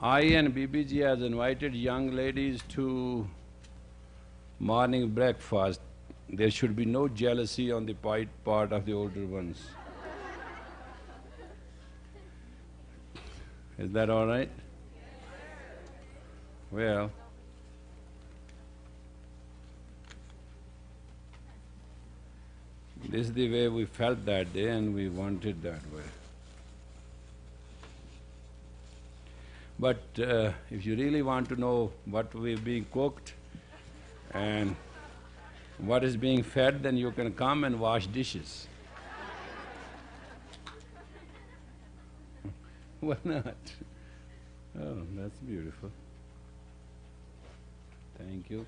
I and BBG has invited young ladies to morning breakfast. There should be no jealousy on the part of the older ones. Is that all right? Well, this is the way we felt that day and we wanted that way. But if you really want to know what we're being cooked and what is being fed, then you can come and wash dishes. Why not? Oh, that's beautiful. Thank you.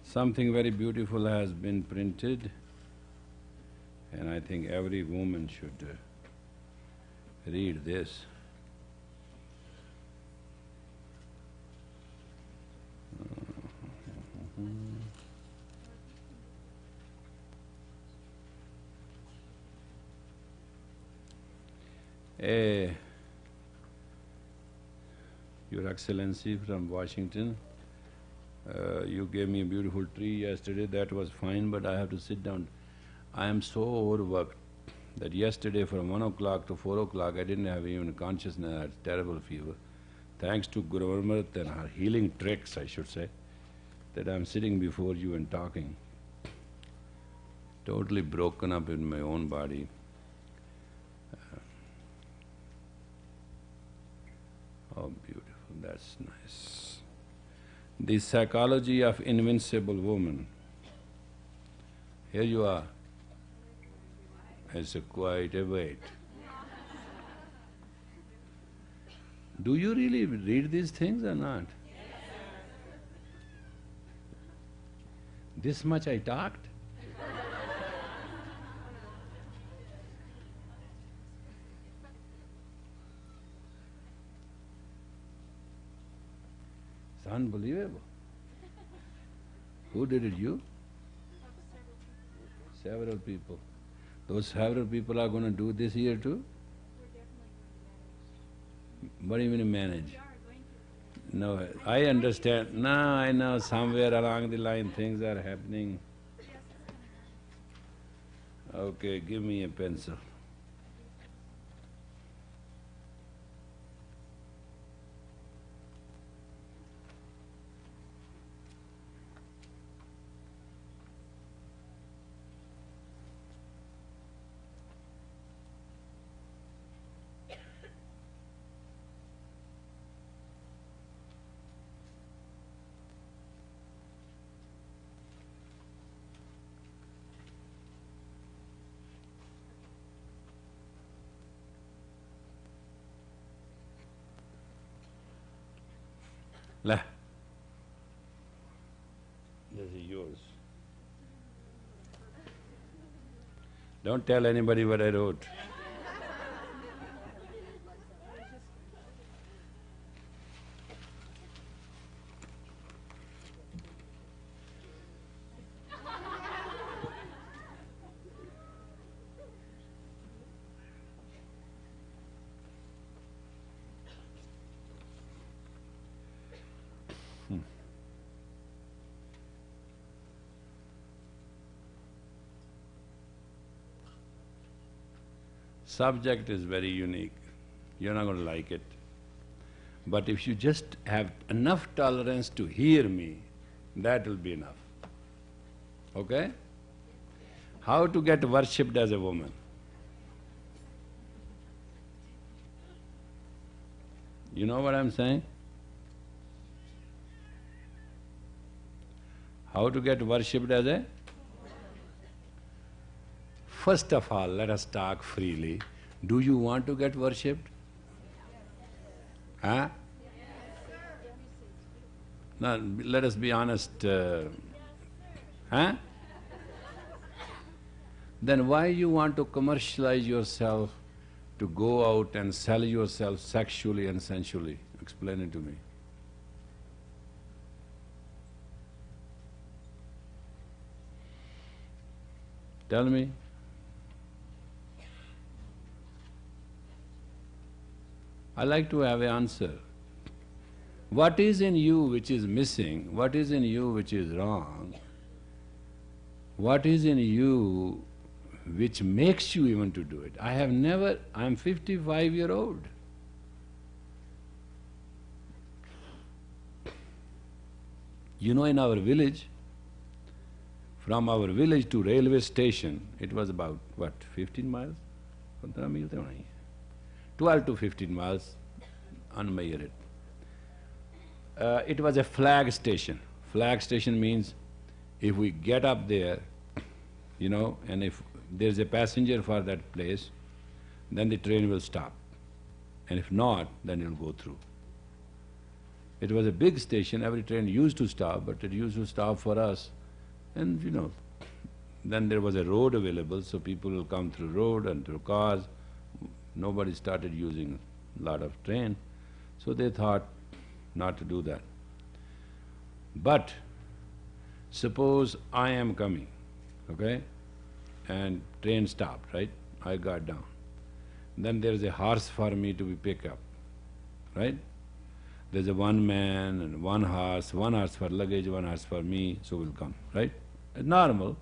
Something very beautiful has been printed, and I think every woman should read this. Your Excellency from Washington, you gave me a beautiful tree yesterday, that was fine, but I have to sit down. I am so overworked that yesterday from 1 o'clock to 4 o'clock I didn't have even consciousness, I had terrible fever. Thanks to Guru Amrit and her healing tricks, I should say, that I'm sitting before you and talking. Totally broken up in my own body. Oh, beautiful, that's nice. The psychology of invincible woman. Here you are. It's quite a wait. Do you really read these things or not? This much I talked? It's unbelievable. Who did it, you? Several people. Those several people are going to do this year too? What do you mean manage? No, I understand. No, I know somewhere along the line things are happening. Okay, give me a pencil. La. This is yours. Don't tell anybody what I wrote. Subject is very unique, you're not going to like it. But if you just have enough tolerance to hear me, that will be enough. Okay? How to get worshipped as a woman? You know what I'm saying? How to get worshipped as a… First of all, let us talk freely. Do you want to get worshipped? Huh? Now, let us be honest. Huh? Then why you want to commercialize yourself to go out and sell yourself sexually and sensually? Explain it to me. Tell me. I like to have an answer. What is in you which is missing? What is in you which is wrong? What is in you which makes you even to do it? I'm 55-year-old. You know, in our village, from our village to railway station, it was about, what, 15 miles? 12 to 15 miles, unmeasured. It was a flag station. Flag station means if we get up there, you know, and if there's a passenger for that place, then the train will stop. And if not, then it will go through. It was a big station, every train used to stop, but it used to stop for us. And you know, then there was a road available, so people will come through road and through cars. Nobody started using a lot of train, so they thought not to do that. But suppose I am coming, okay, and train stopped, right? I got down. Then there is a horse for me to be picked up, right? There's a one man and one horse for luggage, one horse for me, so we'll come, right? It's normal,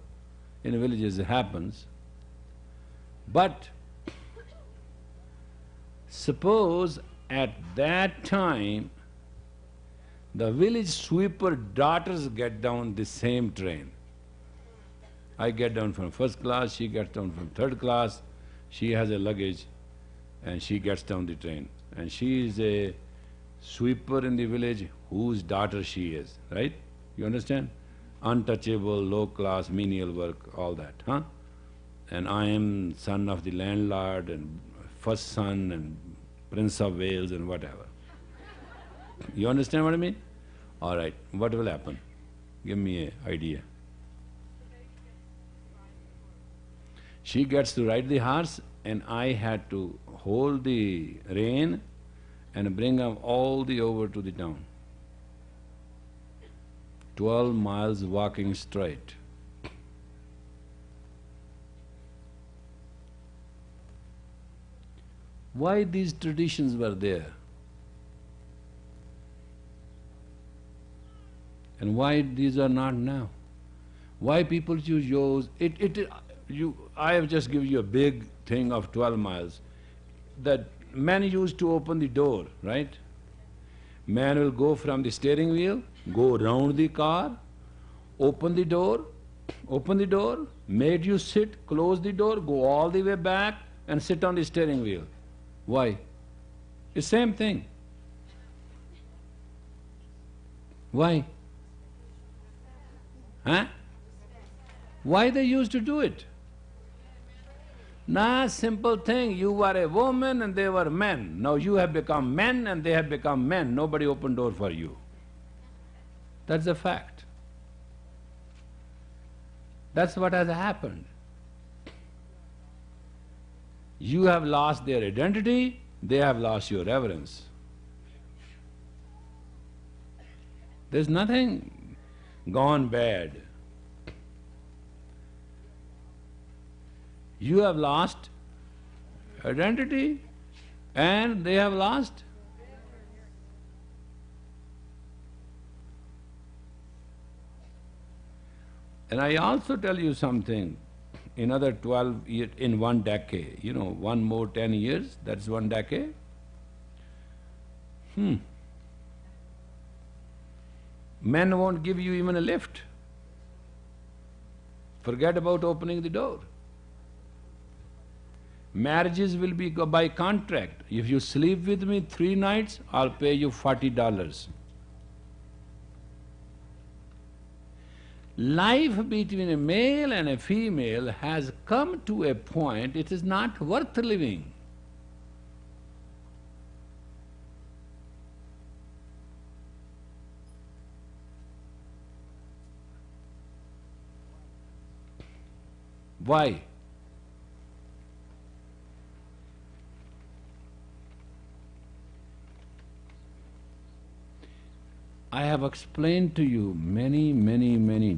in villages it happens. But suppose at that time the village sweeper daughters get down the same train. I get down from first class, she gets down from third class, she has a luggage and she gets down the train. And she is a sweeper in the village whose daughter she is, right? You understand? Untouchable, low class, menial work, all that, huh? And I am son of the landlord and first son and Prince of Wales and whatever. You understand what I mean? All right, what will happen? Give me an idea. She gets to ride the horse and I had to hold the rein and bring them all the over to the town. 12 miles walking straight. Why these traditions were there? And why these are not now? Why people choose yours? I have just given you a big thing of 12 miles. That men used to open the door, right? Man will go from the steering wheel, go round the car, open the door, made you sit, close the door, go all the way back and sit on the steering wheel. Why? It's same thing. Why? Huh? Why they used to do it? Nah, simple thing, you were a woman and they were men. Now you have become men and they have become men. Nobody opened door for you. That's a fact. That's what has happened. You have lost their identity, they have lost your reverence. There's nothing gone bad. You have lost identity and they have lost. And I also tell you something, another 12 years, in one decade, you know, one more 10 years, that's one decade. Men won't give you even a lift. Forget about opening the door. Marriages will be by contract. If you sleep with me 3 nights, I'll pay you $40. Life between a male and a female has come to a point it is not worth living. Why? I have explained to you many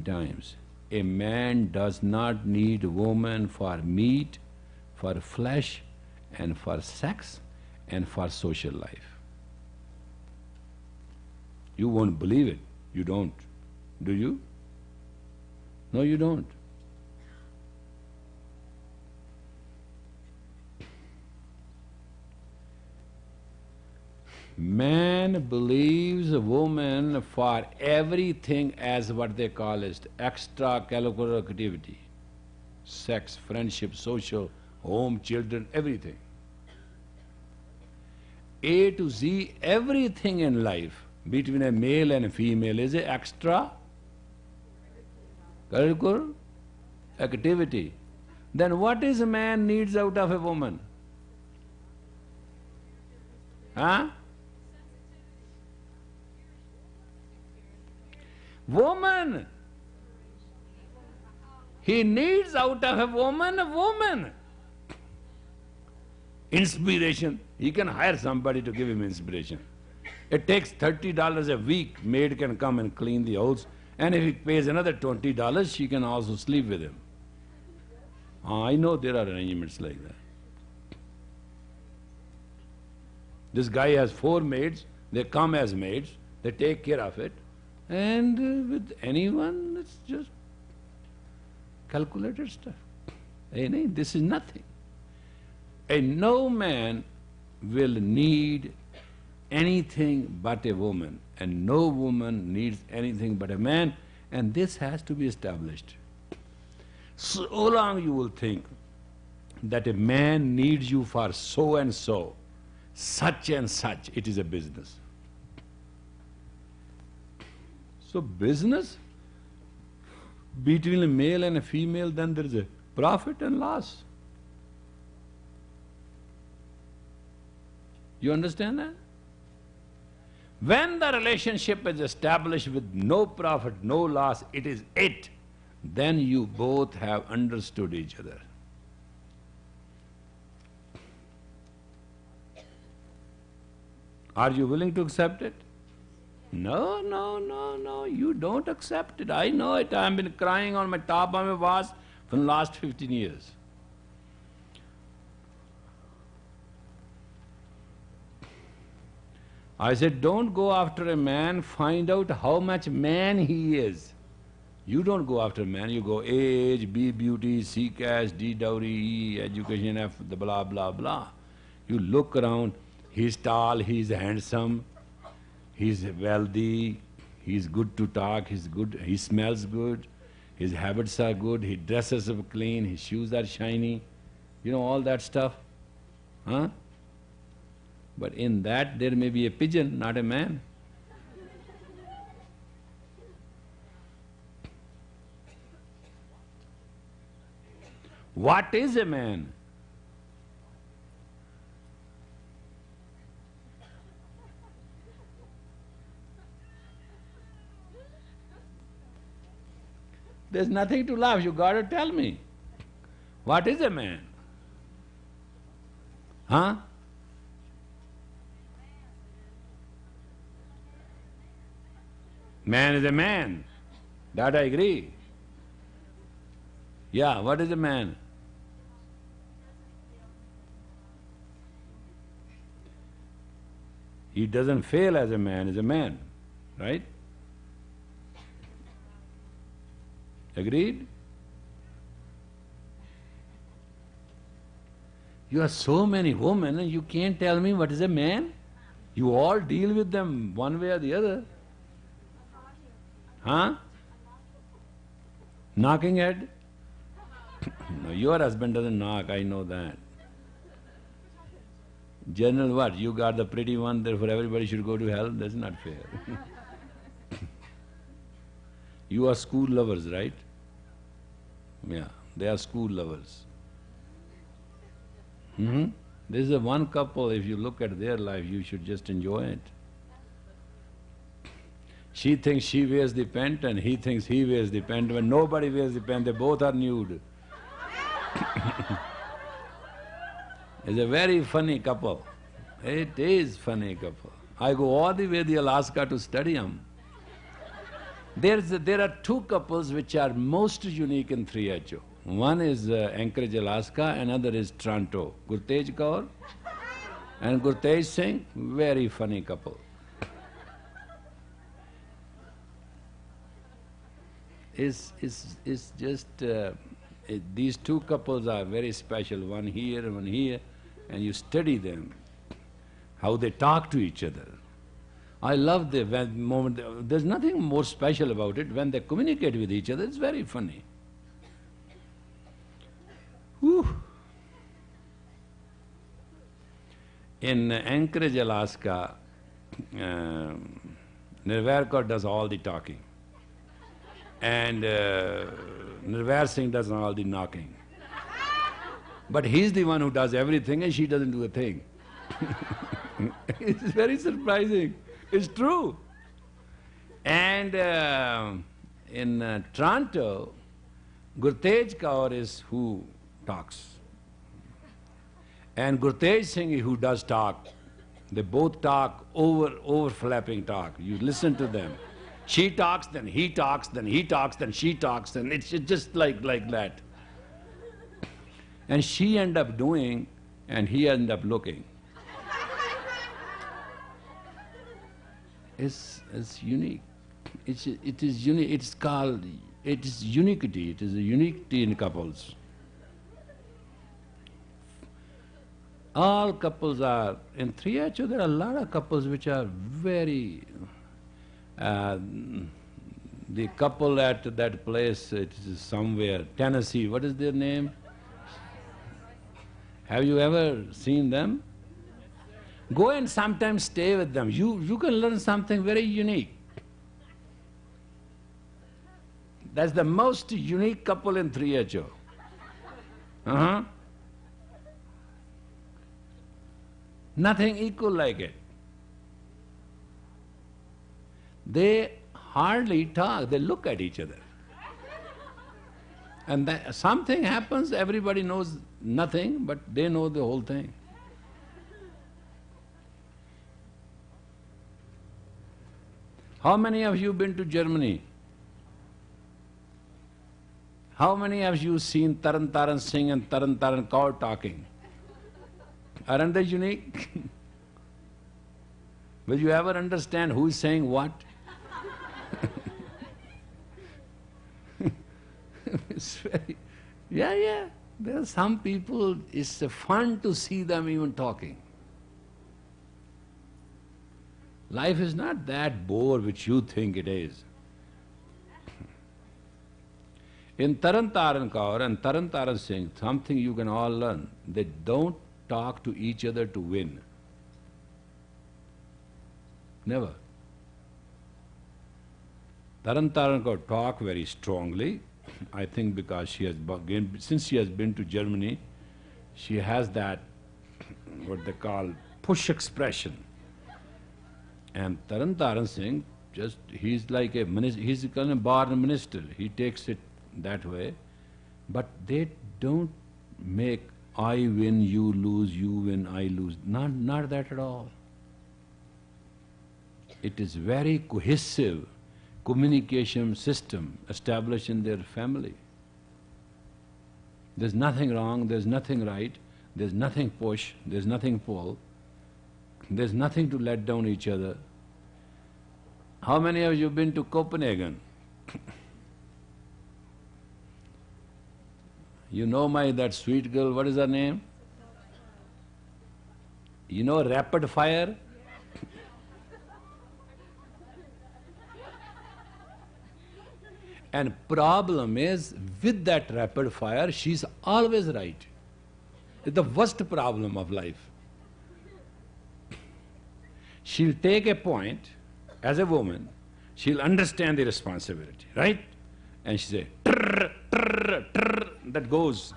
times, A man does not need woman for meat, for flesh, and for sex, and for social life. You won't believe it. You don't. Do you? No, you don't. Man believes a woman for everything as what they call as extracurricular activity. Sex, friendship, social, home, children, everything. A to Z, everything in life between a male and a female is an extracurricular activity. Then what is a man needs out of a woman? Huh? Woman. He needs out of a woman. Inspiration. He can hire somebody to give him inspiration. It takes $30 a week, maid can come and clean the house, and if he pays another $20, she can also sleep with him. I know there are arrangements like that. This guy has 4 maids, they come as maids, they take care of it, and with anyone, it's just calculated stuff. This is nothing. And no man will need anything but a woman, and no woman needs anything but a man, and this has to be established. So long you will think that a man needs you for so and so, such and such, it is a business. So business between a male and a female, then there is a profit and loss. You understand that? When the relationship is established with no profit, no loss, it is it, then you both have understood each other. Are you willing to accept it? No, you don't accept it. I know it. I've been crying on my top of my voice for the last 15 years. I said, don't go after a man, find out how much man he is. You don't go after a man, you go age, B beauty, C cash, D dowry, E education, F the blah blah blah. You look around, he's tall, he's handsome, he's wealthy, he's good to talk, he's good, he smells good, his habits are good, he dresses up clean, his shoes are shiny, you know all that stuff. Huh? But in that there may be a pigeon, not a man. What is a man? There's nothing to laugh, you gotta tell me. What is a man? Huh? Man is a man. That I agree. Yeah, what is a man? He doesn't fail as a man, is a man, right? Agreed? You have so many women and you can't tell me what is a man? You all deal with them one way or the other. Huh? Knocking head? No, your husband doesn't knock, I know that. General what? You got the pretty one, therefore everybody should go to hell? That's not fair. You are school lovers, right? Yeah, they are school lovers. This is a one couple, if you look at their life, you should just enjoy it. She thinks she wears the pant and he thinks he wears the pant. When nobody wears the pant, they both are nude. It's a very funny couple. It is funny couple. I go all the way to Alaska to study them. There are two couples which are most unique in 3HO. One is Anchorage, Alaska, another is Toronto. Gurtej Kaur and Gurtej Singh, very funny couple. It's just, these two couples are very special, one here, and you study them, how they talk to each other. I love the moment, there's nothing more special about it. When they communicate with each other, it's very funny. Whew. In Anchorage, Alaska, Nirvair does all the talking, and Nirvair Singh does all the knocking. But he's the one who does everything and she doesn't do a thing. It's very surprising. It's true. And in Toronto, Gurtej Kaur is who talks. And Gurtej Singh is who does talk. They both talk, overflapping talk. You listen to them. She talks, then he talks, then he talks, then she talks, and it's just like that. And she end up doing, and he end up looking. It's unique. It is unique. It is uniquity. It is a uniquity in couples. All couples are, in 3HO there are a lot of couples which are very, the couple at that place, it is somewhere, Tennessee, what is their name? Have you ever seen them? Go and sometimes stay with them. You can learn something very unique. That's the most unique couple in 3HO. Nothing equal like it. They hardly talk, they look at each other. And something happens, everybody knows nothing, but they know the whole thing. How many of you been to Germany? How many of you seen Taran Singh and Taran Kaur talking? Aren't they unique? Will you ever understand who is saying what? It's very… Yeah. There are some people, it's fun to see them even talking. Life is not that bore which you think it is. In Taran Kaur and Taran Singh, something you can all learn. They don't talk to each other to win. Never. Taran Kaur talk very strongly. I think because since she has been to Germany, she has that, what they call, push expression. And Taran Singh, he's like he's a kind of born minister. He takes it that way. But they don't make I win, you lose, you win, I lose. Not that at all. It is very cohesive communication system established in their family. There's nothing wrong, there's nothing right, there's nothing push, there's nothing pull, there's nothing to let down each other. How many of you have been to Copenhagen? You know that sweet girl, what is her name? You know Rapid Fire? And problem is, with that rapid fire, she's always right. It's the worst problem of life. She'll take a point, as a woman, she'll understand the responsibility, right? And she say, trrr, trrr, trrr, that goes.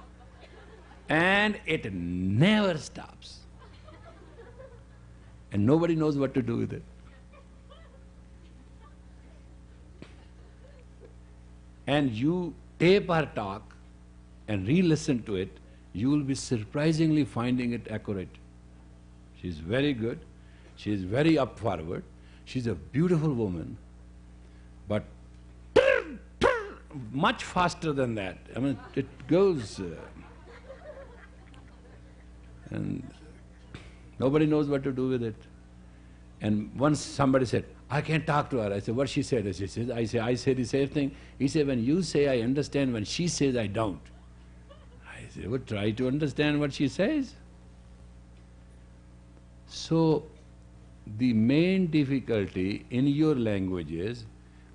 And it never stops. And nobody knows what to do with it. And you tape her talk and re-listen to it, you will be surprisingly finding it accurate. She's very good, she's very up forward, she's a beautiful woman, but much faster than that. I mean, it goes… and nobody knows what to do with it. And once somebody said, I can't talk to her. I said, what she said? She says, I say the same thing. He said, when you say I understand, when she says I don't. I said, well, try to understand what she says. So, the main difficulty in your language is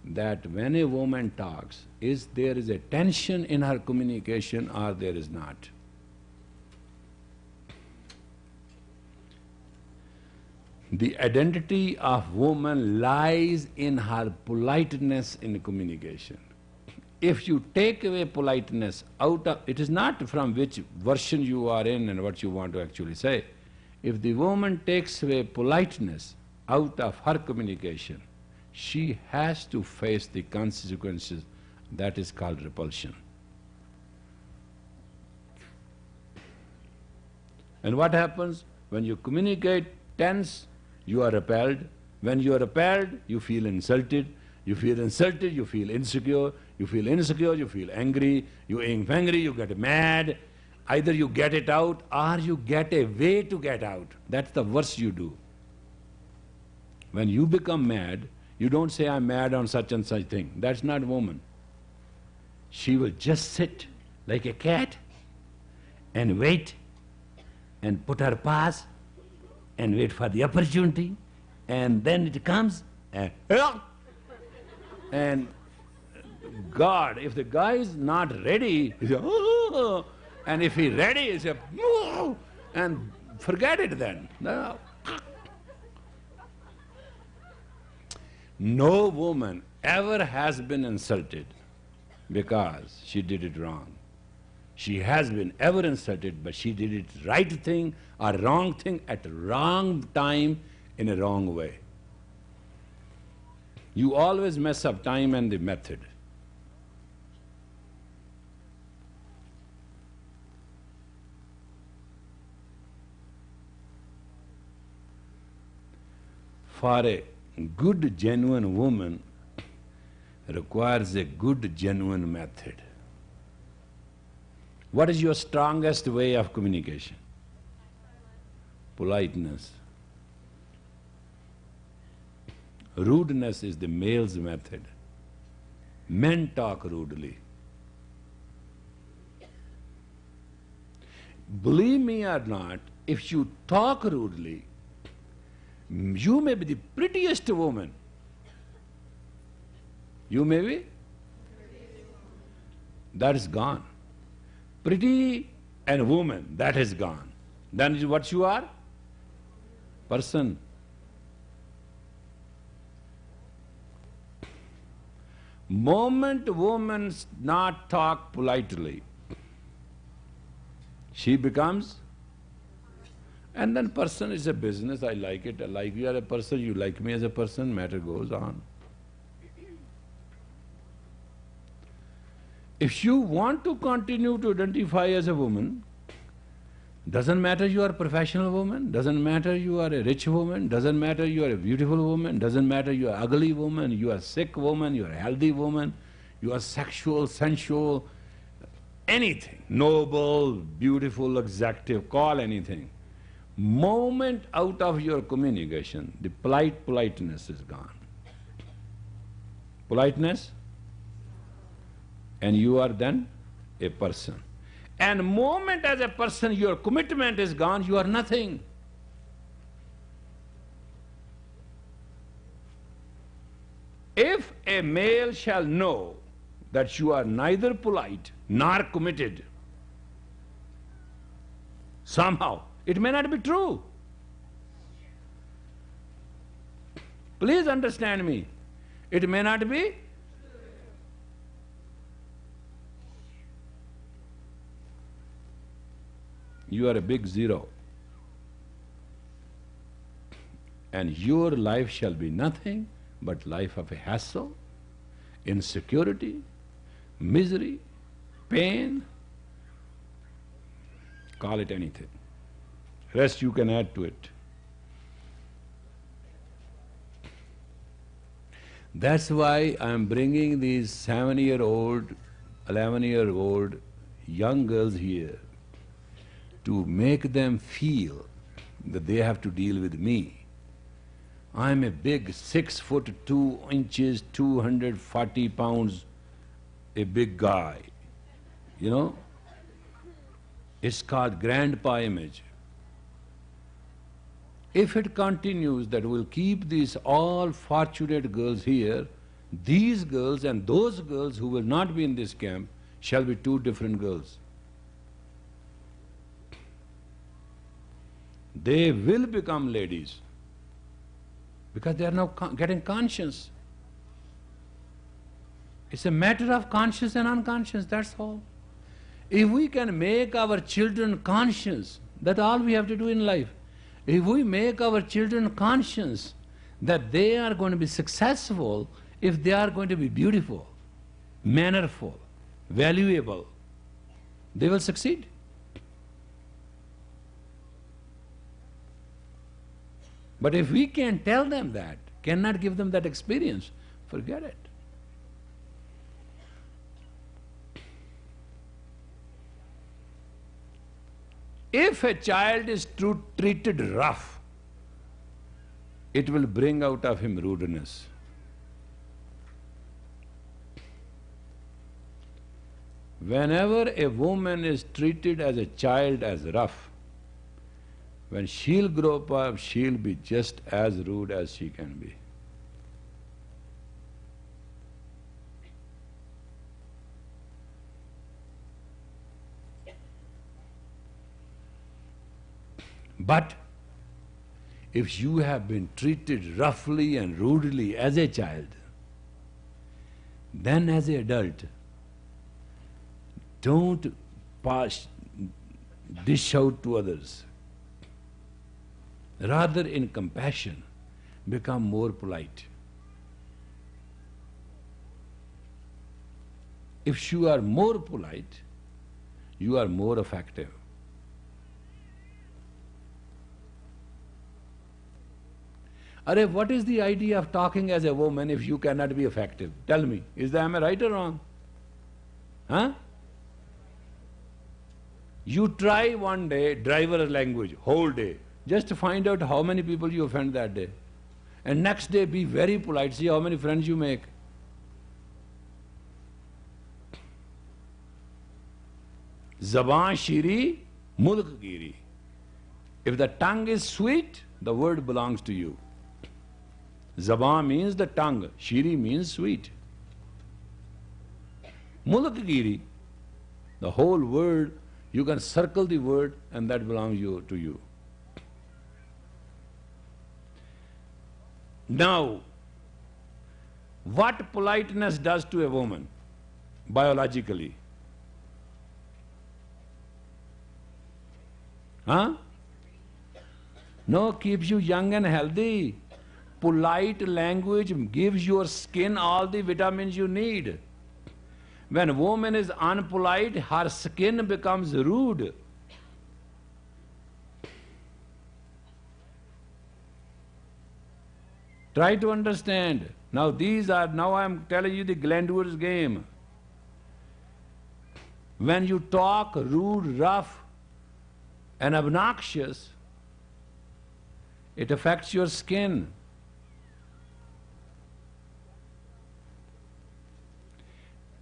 that when a woman talks, is there is a tension in her communication or there is not? The identity of woman lies in her politeness in communication. If you take away politeness out of… it is not from which version you are in and what you want to actually say. If the woman takes away politeness out of her communication, she has to face the consequences. That is called repulsion. And what happens? When you communicate tense, you are repelled. When you are repelled, you feel insulted. You feel insulted, you feel insecure. You feel insecure, you feel angry. You angry, you get mad. Either you get it out or you get a way to get out. That's the worst you do. When you become mad, you don't say, I'm mad on such and such thing. That's not woman. She will just sit like a cat and wait and put her paws and wait for the opportunity, and then it comes and God, if the guy is not ready, he says, oh, and if he's ready, he says, oh, and forget it then. No woman ever has been insulted because she did it wrong. She has been ever insulted, but she did it right thing or wrong thing at wrong time in a wrong way. You always mess up time and the method. For a good, genuine woman requires a good, genuine method. What is your strongest way of communication? Politeness. Rudeness is the male's method. Men talk rudely. Believe me or not, if you talk rudely, you may be the prettiest woman. You may be? That is gone. Pretty and woman, that is gone. Then what you are? Person. Moment woman not talk politely, she becomes… and then person is a business, I like it, I like you as a person, you like me as a person, matter goes on. If you want to continue to identify as a woman, doesn't matter you are a professional woman, doesn't matter you are a rich woman, doesn't matter you are a beautiful woman, doesn't matter you are ugly woman, you are sick woman, you are a healthy woman, you are sexual, sensual, anything, noble, beautiful, executive, call anything. Moment out of your communication, the politeness is gone. Politeness, and you are then a person. And moment as a person your commitment is gone, you are nothing. If a male shall know that you are neither polite nor committed, somehow, it may not be true. Please understand me. It may not be. You are a big zero. And your life shall be nothing but life of a hassle, insecurity, misery, pain, call it anything. Rest you can add to it. That's why I am bringing these 7-year-old, 11-year-old young girls here to make them feel that they have to deal with me. I am a big 6 foot 2 inches, 240 pounds, a big guy, you know. It's called grandpa image. If it continues that we'll keep these all fortunate girls here, these girls and those girls who will not be in this camp shall be two different girls. They will become ladies because they are now getting conscious. It's a matter of conscious and unconscious, that's all. If we can make our children conscious, that's all we have to do in life. If we make our children conscious that they are going to be successful if they are going to be beautiful, mannerful, valuable, they will succeed. But if we can't tell them that, cannot give them that experience, forget it. If a child is treated rough, it will bring out of him rudeness. Whenever a woman is treated as a child as rough, when she'll grow up, she'll be just as rude as she can be. But if you have been treated roughly and rudely as a child, then as an adult, don't dish out to others. Rather, in compassion, become more polite. If you are more polite, you are more effective. Arey, what is the idea of talking as a woman if you cannot be effective? Tell me, am I right or wrong? Huh? You try one day driver language, whole day, just to find out how many people you offend that day. And next day be very polite, see how many friends you make. Zaban shiri, mulk giri. If the tongue is sweet, the word belongs to you. Zaban means the tongue, shiri means sweet. Mulk giri, the whole word, you can circle the word and that belongs to you. Now, what politeness does to a woman biologically? Huh? No, keeps you young and healthy. Polite language gives your skin all the vitamins you need. When a woman is unpolite, her skin becomes rude. Try to understand. Now I am telling you the Glendower's game. When you talk rude, rough and obnoxious, it affects your skin.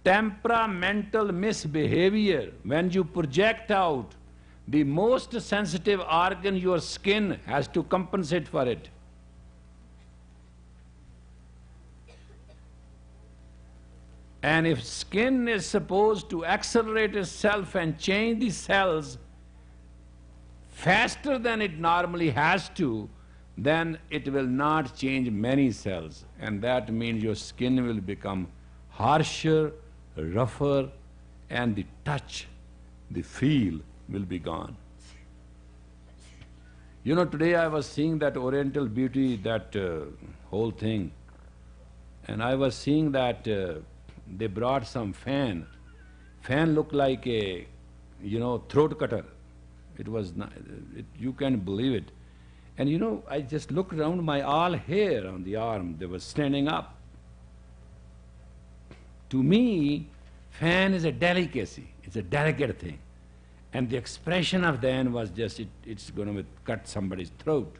Temperamental misbehavior, when you project out, the most sensitive organ, your skin, has to compensate for it. And if skin is supposed to accelerate itself and change the cells faster than it normally has to, then it will not change many cells. And that means your skin will become harsher, rougher, and the touch, the feel will be gone. You know, today I was seeing that Oriental beauty, that whole thing, and I was seeing that they brought some fan. Fan looked like a, throat cutter. It was not, you can't believe it. And I just looked around, my all hair on the arm, they were standing up. To me, fan is a delicacy, it's a delicate thing. And the expression of then was just, it's going to cut somebody's throat.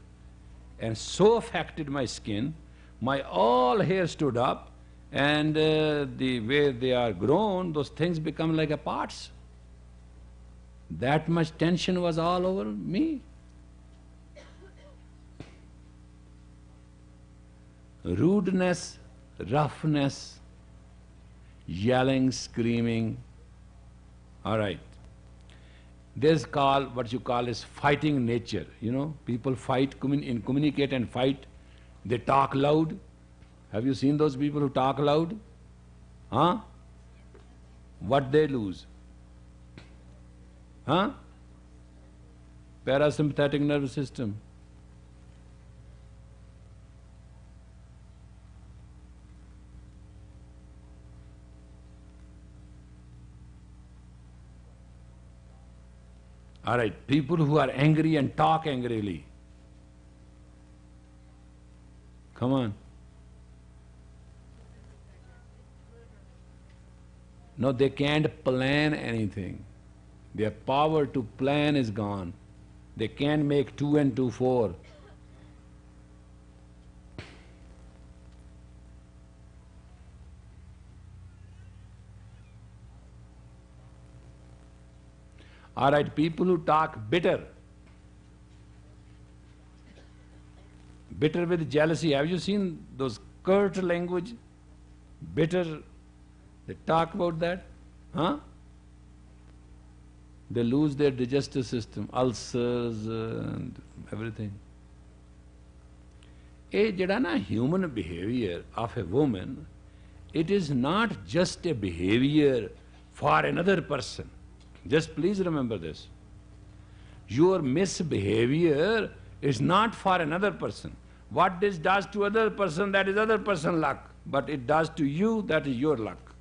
And so affected my skin, my all hair stood up, and the way they are grown, those things become like a parts. That much tension was all over me. Rudeness, roughness, yelling, screaming. All right. There's what you call is fighting nature. You know, people fight, communicate and fight. They talk loud. Have you seen those people who talk loud? Huh? What they lose? Huh? Parasympathetic nervous system. All right, people who are angry and talk angrily. Come on. No, they can't plan anything. Their power to plan is gone. They can't make 2 and 2 4. All right, people who talk bitter. Bitter with jealousy. Have you seen those curt language? Bitter. They talk about that. Huh? They lose their digestive system, ulcers and everything. A jada human behavior of a woman, it is not just a behavior for another person. Just please remember this. Your misbehavior is not for another person. What this does to other person, that is other person luck. But it does to you, that is your luck.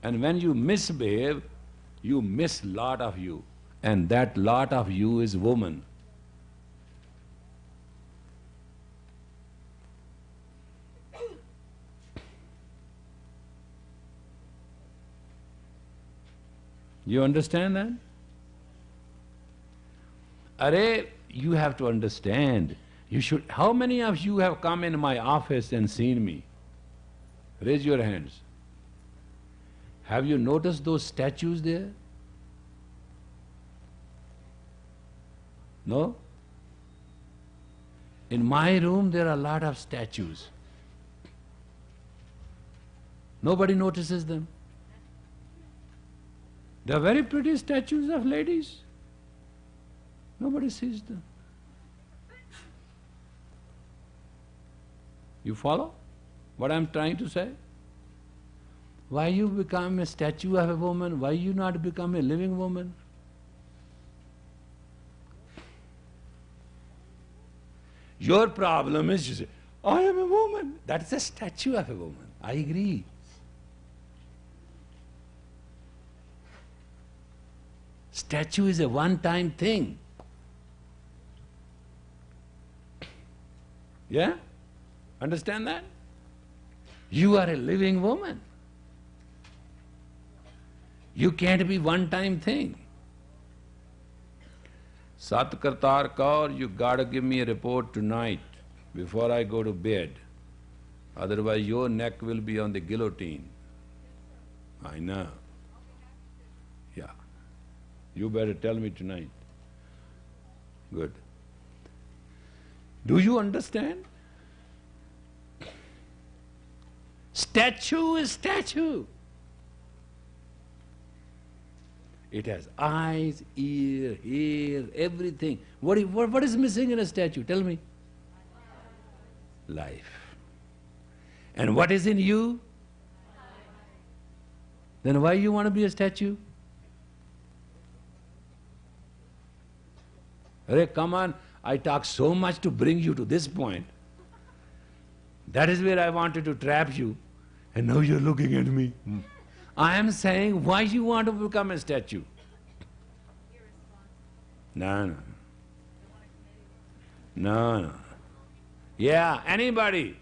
And when you misbehave, you miss lot of you. And that lot of you is woman. You understand that? Arey, you have to understand. You should. How many of you have come in my office and seen me? Raise your hands. Have you noticed those statues there? No? In my room there are a lot of statues. Nobody notices them. They are very pretty statues of ladies. Nobody sees them. You follow what I'm trying to say? Why you become a statue of a woman? Why you not become a living woman? Your problem is you say, I am a woman. That's a statue of a woman. I agree. Statue is a one-time thing. Yeah? Understand that? You are a living woman. You can't be one-time thing. Sat Kartar Kaur, you gotta give me a report tonight before I go to bed. Otherwise your neck will be on the guillotine. I know. Yeah. You better tell me tonight. Good. Do you understand? Statue is statue. It has eyes, ear, hair, everything. What is missing in a statue? Tell me. Life. And what is in you? Then why you want to be a statue? Hey, come on, I talk so much to bring you to this point. That is where I wanted to trap you, and now you're looking at me. I am saying, why you want to become a statue? No. No. Yeah, anybody.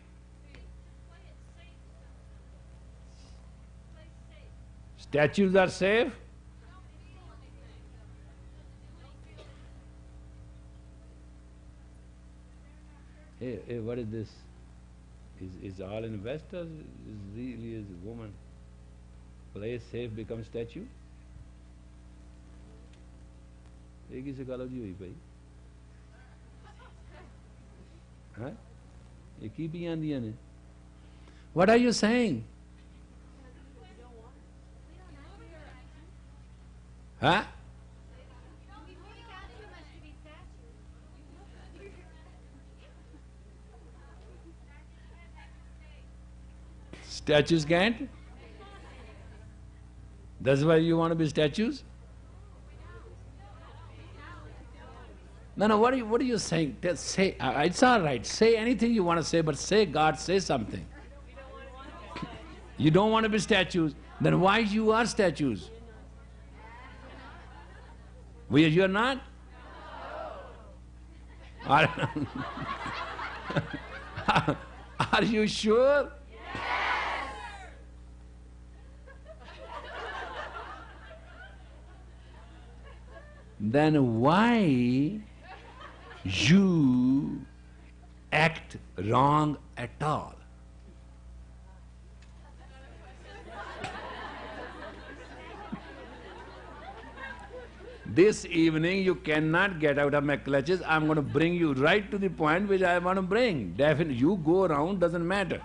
Statues are safe? Hey, what is this? Is all investors, is really is a woman? Place safe becomes statue? एक ही psychology हुई भाई, हाँ? एक ही भी आंदियाँ ने. What are you saying? Huh? Statues can't? That's why you want to be statues? No, what are you saying? Say, it's all right. Say anything you want to say, but say God, say something. You don't want to be statues, then why you are statues? You are not? Are you sure? Then why you act wrong at all? This evening you cannot get out of my clutches. I'm going to bring you right to the point which I want to bring. Definitely, you go around, doesn't matter.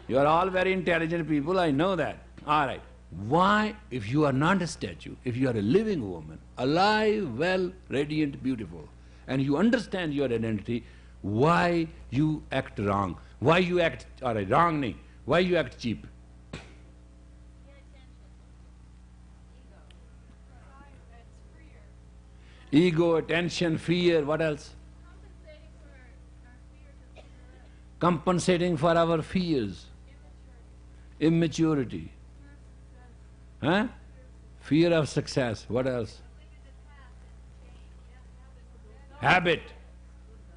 You are all very intelligent people, I know that. All right. Why, if you are not a statue, if you are a living woman, alive, well, radiant, beautiful, and you understand your identity, why you act wrong? Why you act, all right, wrong nahi, why you act cheap? Ego, attention, fear, what else? Compensating for our fears. Immaturity. Huh? Fear of success. What else? Habit.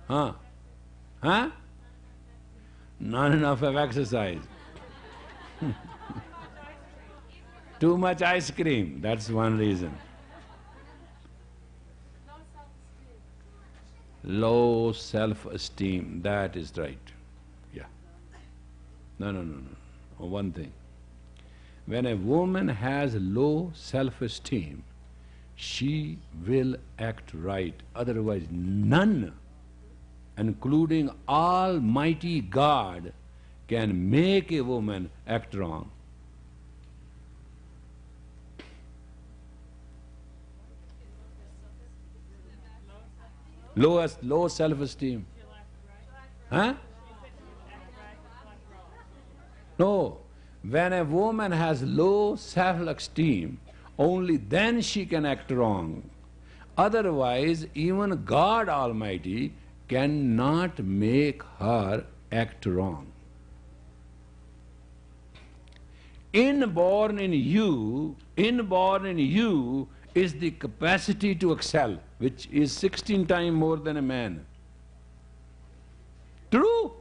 Huh? Huh? Not enough of exercise. Too much ice cream. That's one reason. Low self-esteem. That is right. Yeah. No. One thing. When a woman has low self-esteem, she will act right. Otherwise, none, including Almighty God, can make a woman act wrong. Low self-esteem. Huh? No. When a woman has low self-esteem, only then she can act wrong. Otherwise, even God Almighty cannot make her act wrong. Inborn in you is the capacity to excel, which is 16 times more than a man. True.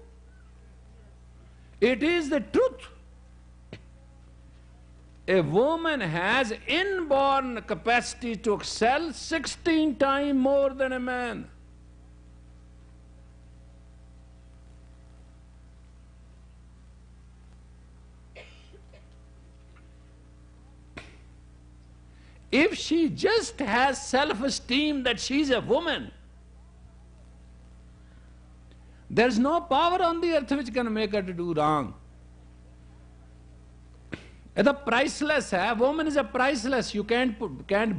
It is the truth. A woman has inborn capacity to excel 16 times more than a man. If she just has self-esteem that she's a woman, there's no power on the earth which can make her to do wrong. It's a priceless, woman is a priceless. You can't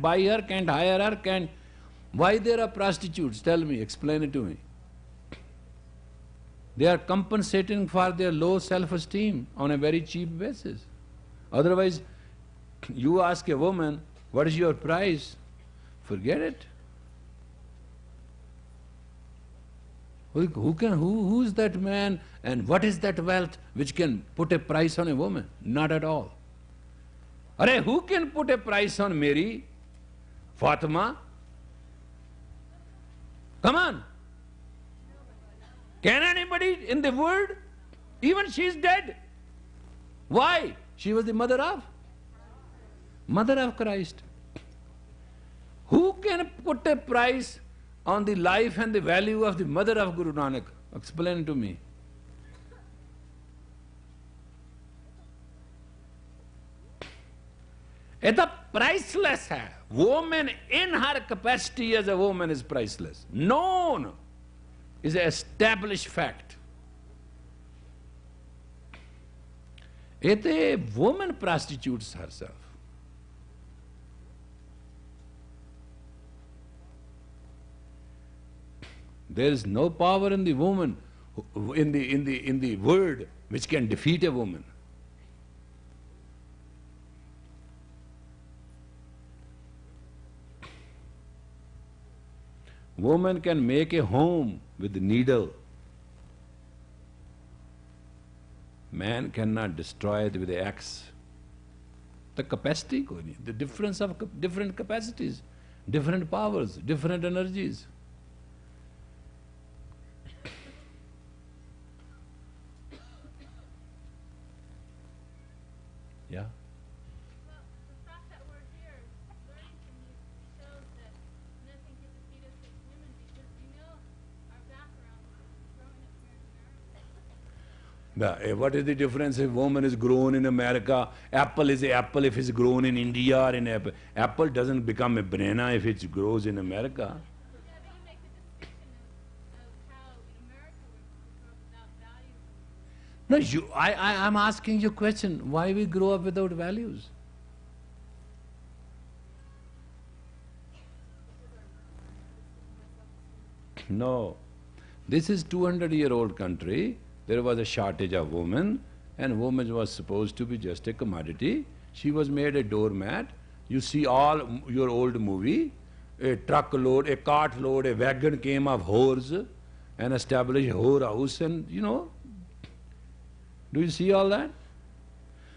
buy her, can't hire her, can't. Why there are prostitutes? Tell me, explain it to me. They are compensating for their low self-esteem on a very cheap basis. Otherwise, you ask a woman, what is your price? Forget it. Who is that man and what is that wealth which can put a price on a woman? Not at all. Arey, who can put a price on Mary? Fatima? Come on. Can anybody in the world? Even she is dead. Why? She was the mother of Mother of Christ. Who can put a price on the life and the value of the mother of Guru Nanak? Explain to me. It's priceless. Woman in her capacity as a woman is priceless. Known is an established fact. If a woman prostitutes herself, there is no power in the woman, in the world, which can defeat a woman. Woman can make a home with the needle. Man cannot destroy it with the axe. The capacity, the difference of different capacities, different powers, different energies. Yeah. Well, the fact that we're here learning from you shows that nothing can defeat us as women because we know our background growing up here in America. What is the difference if woman is grown in America? Apple is an apple if it's grown in India or in Apple. Apple doesn't become a banana if it grows in America. Yeah, but you make the distinction of how in America we grow up without values. No, I'm asking you a question. Why we grow up without values? No. This is 200-year-old country. There was a shortage of women, and woman was supposed to be just a commodity. She was made a doormat. You see all your old movie, a truckload, a cartload, a wagon came of whores and established a whore house, and you know. Do you see all that?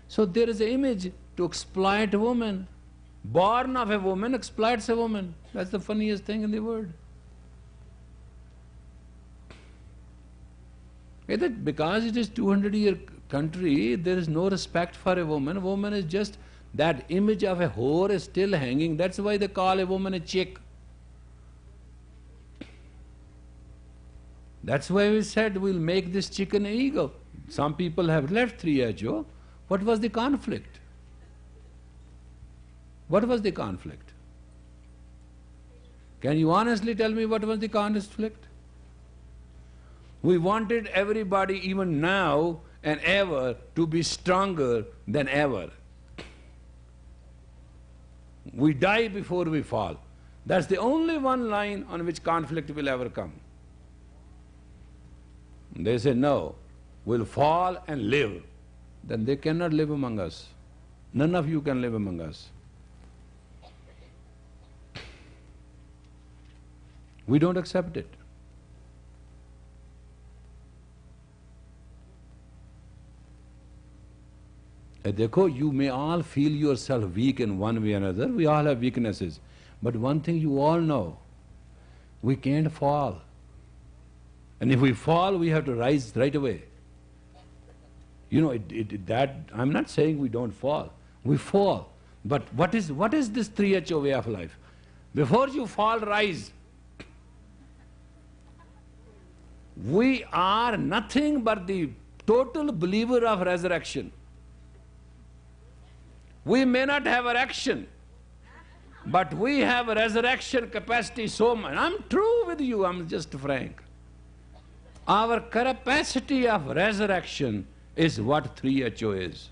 So there is an image to exploit a woman. Born of a woman exploits a woman. That's the funniest thing in the world. Because it is 200-year country, there is no respect for a woman. Woman is just, that image of a whore is still hanging. That's why they call a woman a chick. That's why we said we'll make this chicken an eagle. Some people have left 3HO. What was the conflict? What was the conflict? Can you honestly tell me what was the conflict? We wanted everybody, even now and ever, to be stronger than ever. We die before we fall. That's the only one line on which conflict will ever come. They say, no, we'll fall and live. Then they cannot live among us. None of you can live among us. We don't accept it. Dekho, you may all feel yourself weak in one way or another. We all have weaknesses. But one thing you all know, we can't fall. And if we fall, we have to rise right away. You know, I'm not saying we don't fall. We fall. But what is this 3HO way of life? Before you fall, rise. We are nothing but the total believer of resurrection. We may not have erection, but we have a resurrection capacity so much. I'm true with you, I'm just frank. Our capacity of resurrection is what 3HO is.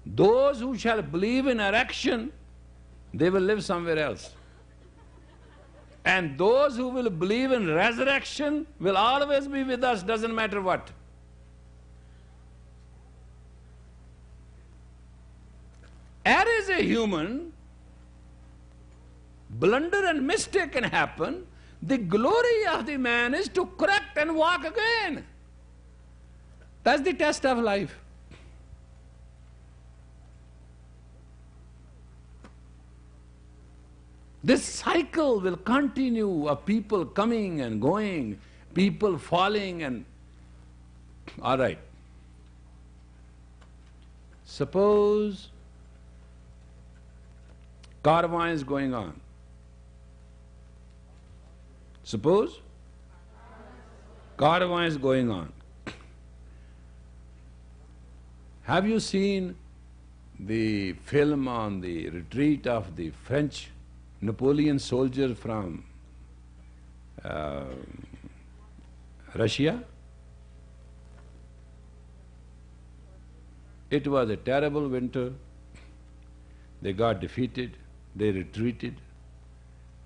Those who shall believe in erection, they will live somewhere else. And those who will believe in resurrection will always be with us, doesn't matter what. Error is a human, blunder and mistake can happen. The glory of the man is to correct and walk again. That's the test of life. This cycle will continue of people coming and going, people falling and All right. Suppose caravan is going on. Suppose caravan is going on. Have you seen the film on the retreat of the French Napoleon soldier from Russia? It was a terrible winter. They got defeated, they retreated,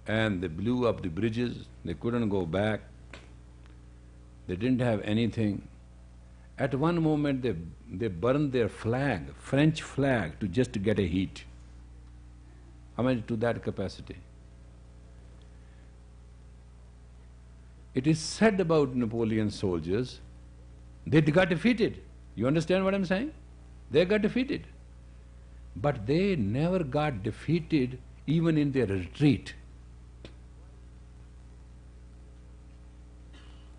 and they blew up the bridges. They couldn't go back. They didn't have anything. At one moment they burned their flag, French flag, to just get a heat. I mean, to that capacity. It is said about Napoleon soldiers, they got defeated. You understand what I'm saying? They got defeated. But they never got defeated even in their retreat.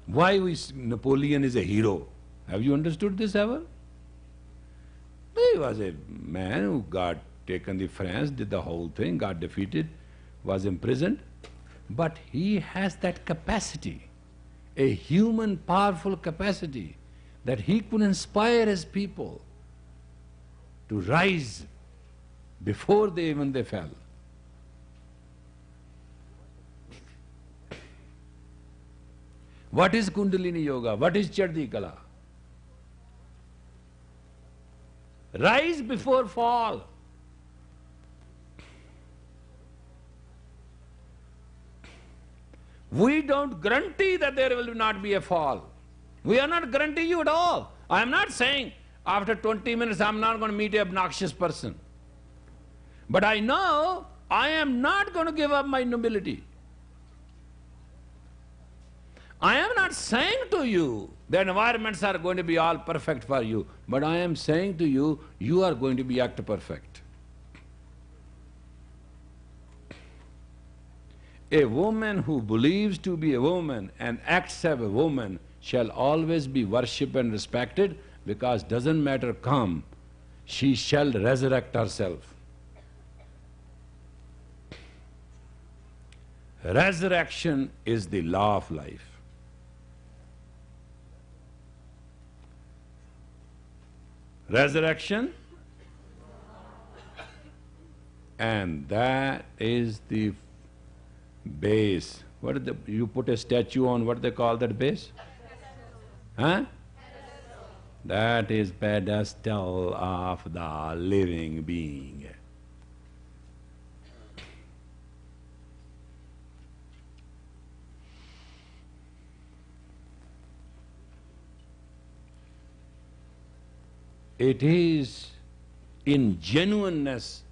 Why Napoleon is a hero? Have you understood this ever? He was a man who got taken to France, did the whole thing, got defeated, was imprisoned. But he has that capacity, a human powerful capacity, that he could inspire his people to rise before they fell. What is Kundalini Yoga? What is Chardi Kala? Rise before fall. We don't guarantee that there will not be a fall. We are not guaranteeing you at all. I am not saying after 20 minutes I am not going to meet an obnoxious person. But I know I am not going to give up my nobility. I am not saying to you the environments are going to be all perfect for you, but I am saying to you, you are going to be act perfect. A woman who believes to be a woman and acts as a woman shall always be worshipped and respected, because doesn't matter come, she shall resurrect herself. Resurrection is the law of life. Resurrection, and that is the base. What is you put a statue on, what they call that base? Huh? That is pedestal of the living being. It is in genuineness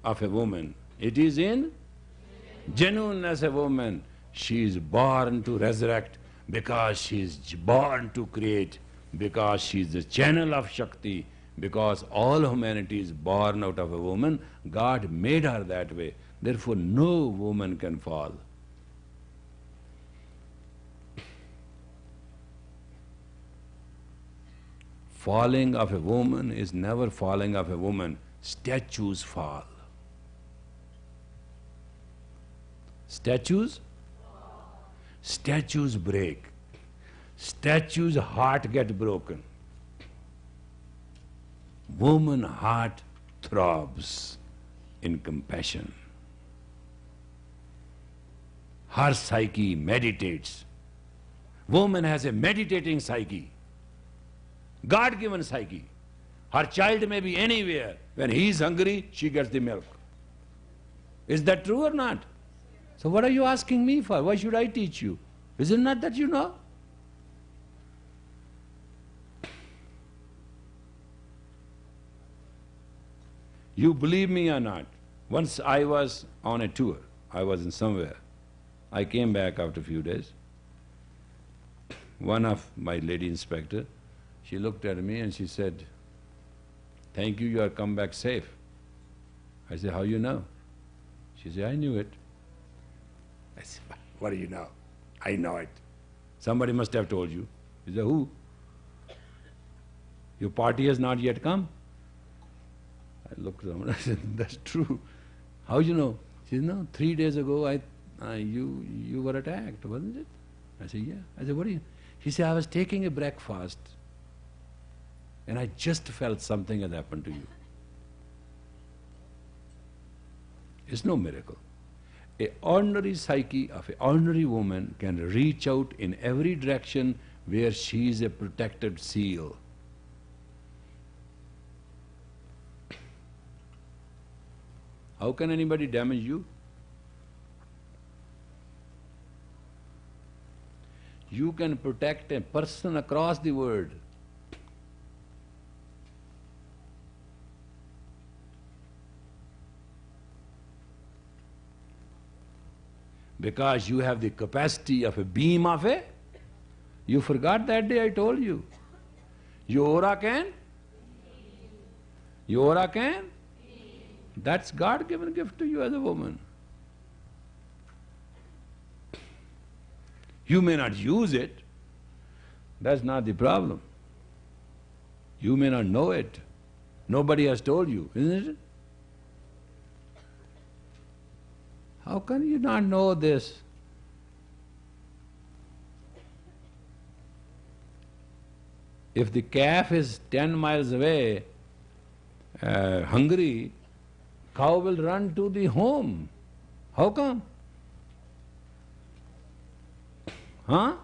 of a woman. It is in genuineness of a woman. She is born to resurrect because she is born to create, because she is the channel of Shakti, because all humanity is born out of a woman. God made her that way. Therefore, no woman can fall. Falling of a woman is never falling of a woman. Statues fall. Statues? Statues break. Statue's heart get broken. Woman heart throbs in compassion. Her psyche meditates. Woman has a meditating psyche. God-given psyche. Her child may be anywhere. When he is hungry, she gets the milk. Is that true or not? So what are you asking me for? Why should I teach you? Is it not that you know? You believe me or not, once I was on a tour. I was in somewhere. I came back after a few days. One of my lady inspector, she looked at me and she said, "Thank you, you have come back safe." I said, "How you know?" She said, "I knew it." I said, "What do you know?" "I know it. Somebody must have told you." He said, "Who?" Your party has not yet come. I looked around, I said, that's true. How you know? She said, no, 3 days ago you were attacked, wasn't it? I said, yeah. I said, what are you? She said, I was taking a breakfast and I just felt something had happened to you. It's no miracle. An ordinary psyche of an ordinary woman can reach out in every direction where she is a protected seal. How can anybody damage you? You can protect a person across the world. Because you have the capacity of a beam of a… You forgot that day I told you. Your aura can? Your aura can? That's God-given gift to you as a woman. You may not use it. That's not the problem. You may not know it. Nobody has told you, isn't it? How can you not know this? If the calf is 10 miles away, hungry, cow will run to the home. How come? Huh?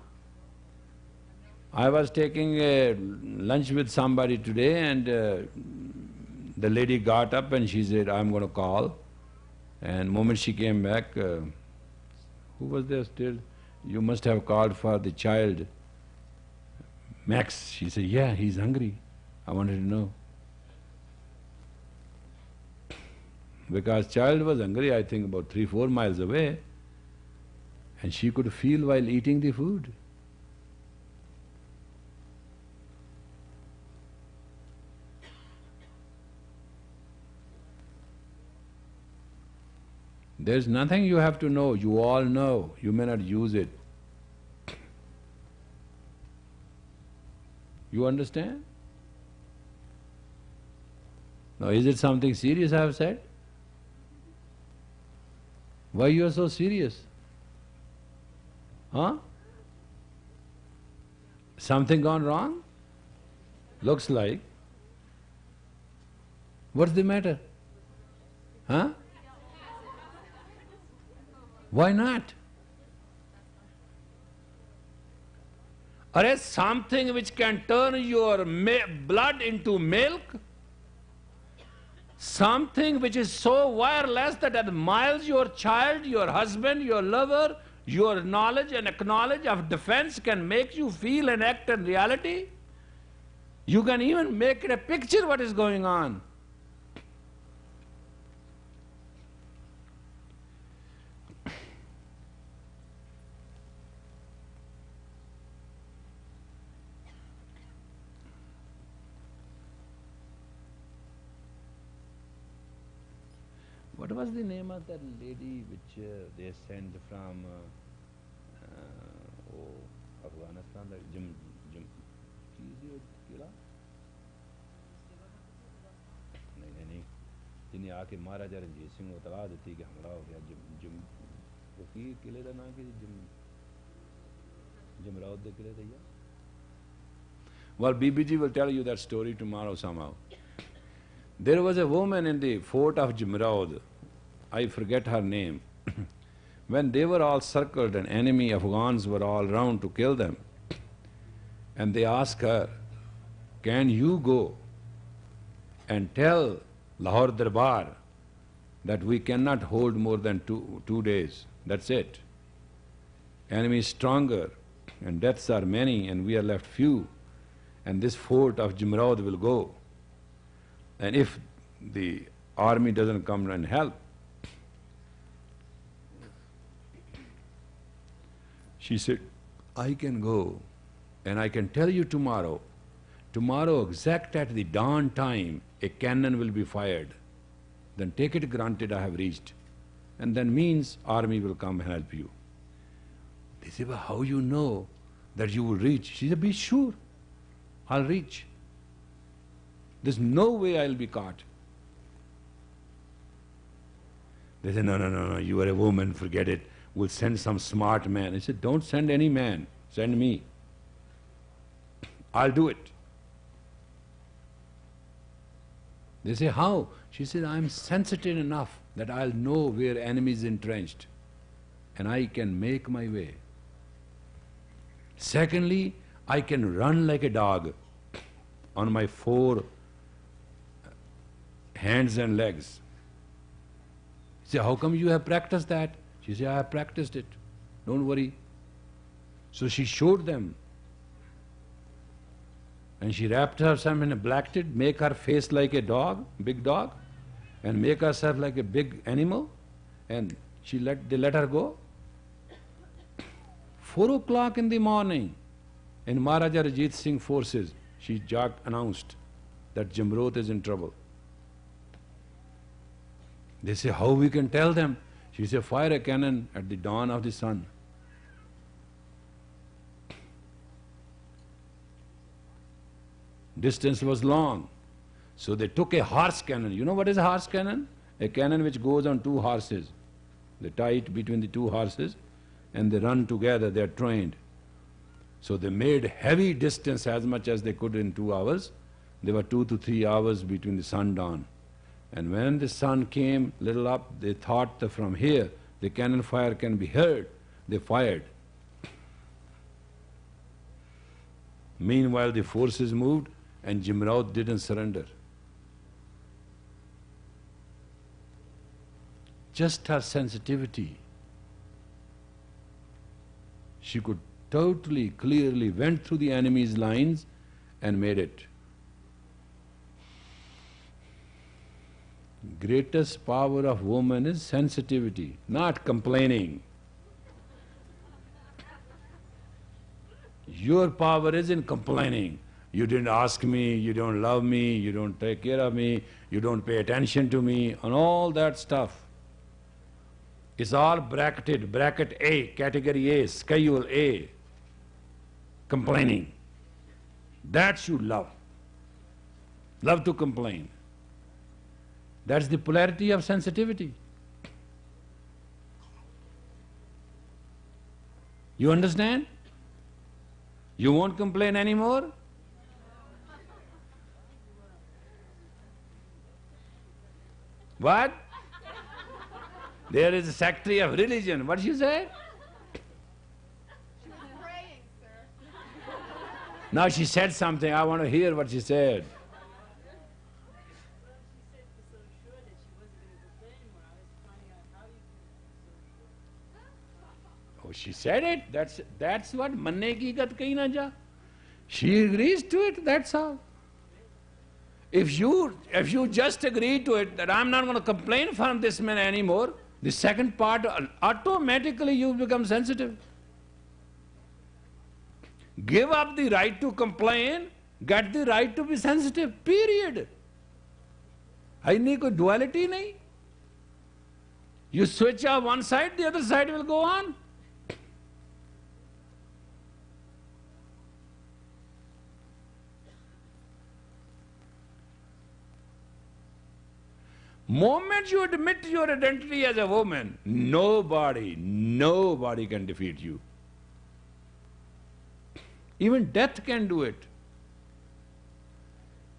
I was taking a lunch with somebody today and the lady got up and she said, I'm going to call. And the moment she came back, who was there still? You must have called for the child. Max, she said, yeah, he's hungry. I wanted to know. Because child was hungry, I think about 3-4 miles away, and she could feel while eating the food. There's nothing you have to know, you all know, you may not use it. You understand? Now, is it something serious I have said? Why you are so serious? Huh? Something gone wrong? Looks like. What's the matter? Huh? Why not? Are something which can turn your blood into milk? Something which is so wireless that admires your child, your husband, your lover, your knowledge and acknowledge of defense can make you feel and act in reality? You can even make it a picture what is going on. What was the name of that lady which they sent from Afghanistan, like नहीं, जिन्हें आके महाराजा रणजीत सिंह को तलाश दी कि हमला हो गया वो की किले का नाम की जमरावत के किले थे। Well, BBG will tell you that story tomorrow somehow. There was a woman in the fort of Jimraud, I forget her name. When they were all circled and enemy Afghans were all round to kill them, and they asked her, can you go and tell Lahore Darbar that we cannot hold more than two days, that's it. Enemy is stronger and deaths are many and we are left few, and this fort of Jimraud will go. And if the army doesn't come and help, she said, I can go and I can tell you tomorrow exact at the dawn time, a cannon will be fired. Then take it granted I have reached. And then means army will come and help you. They say, well, how you know that you will reach? She said, be sure, I'll reach. There's no way I'll be caught. They say, no, you are a woman, forget it. We'll send some smart man. I said, don't send any man, send me. I'll do it. They say, how? She said, I'm sensitive enough that I'll know where enemy is entrenched and I can make my way. Secondly, I can run like a dog on my 4 hands and legs. Say, how come you have practiced that? She said, I have practiced it. Don't worry. So she showed them. And she wrapped herself in a blanket, make her face like a dog, big dog, and make herself like a big animal, and they let her go. 4 o'clock in the morning, in Maharaja Ranjit Singh forces, she announced that Jamrot is in trouble. They say, how we can tell them? She said, fire a cannon at the dawn of the sun. Distance was long. So they took a horse cannon. You know what is a horse cannon? A cannon which goes on 2 horses. They tie it between the 2 horses and they run together, they are trained. So they made heavy distance as much as they could in 2 hours. There were 2 to 3 hours between the sundown. And when the sun came little up, they thought that from here the cannon fire can be heard. They fired. Meanwhile the forces moved and Jamrut didn't surrender. Just her sensitivity. She could totally, clearly went through the enemy's lines and made it. Greatest power of woman is sensitivity, not complaining. Your power is in complaining. You didn't ask me, you don't love me, you don't take care of me, you don't pay attention to me, and all that stuff. It's all bracketed, bracket A, category A, schedule A. Complaining. That's you love. Love to complain. That's the polarity of sensitivity. You understand? You won't complain anymore? What? There is a secretary of religion. What she said? She was praying, sir. Now she said something. I want to hear what she said. Oh, she said it. That's what manne ki gat kahi na ja. She agrees to it. That's all. If you just agree to it that I'm not going to complain from this man anymore, the second part, automatically you become sensitive. Give up the right to complain, get the right to be sensitive, period. Aini koi duality nahi. You switch off one side, the other side will go on. Moment you admit your identity as a woman, nobody can defeat you. Even death can do it.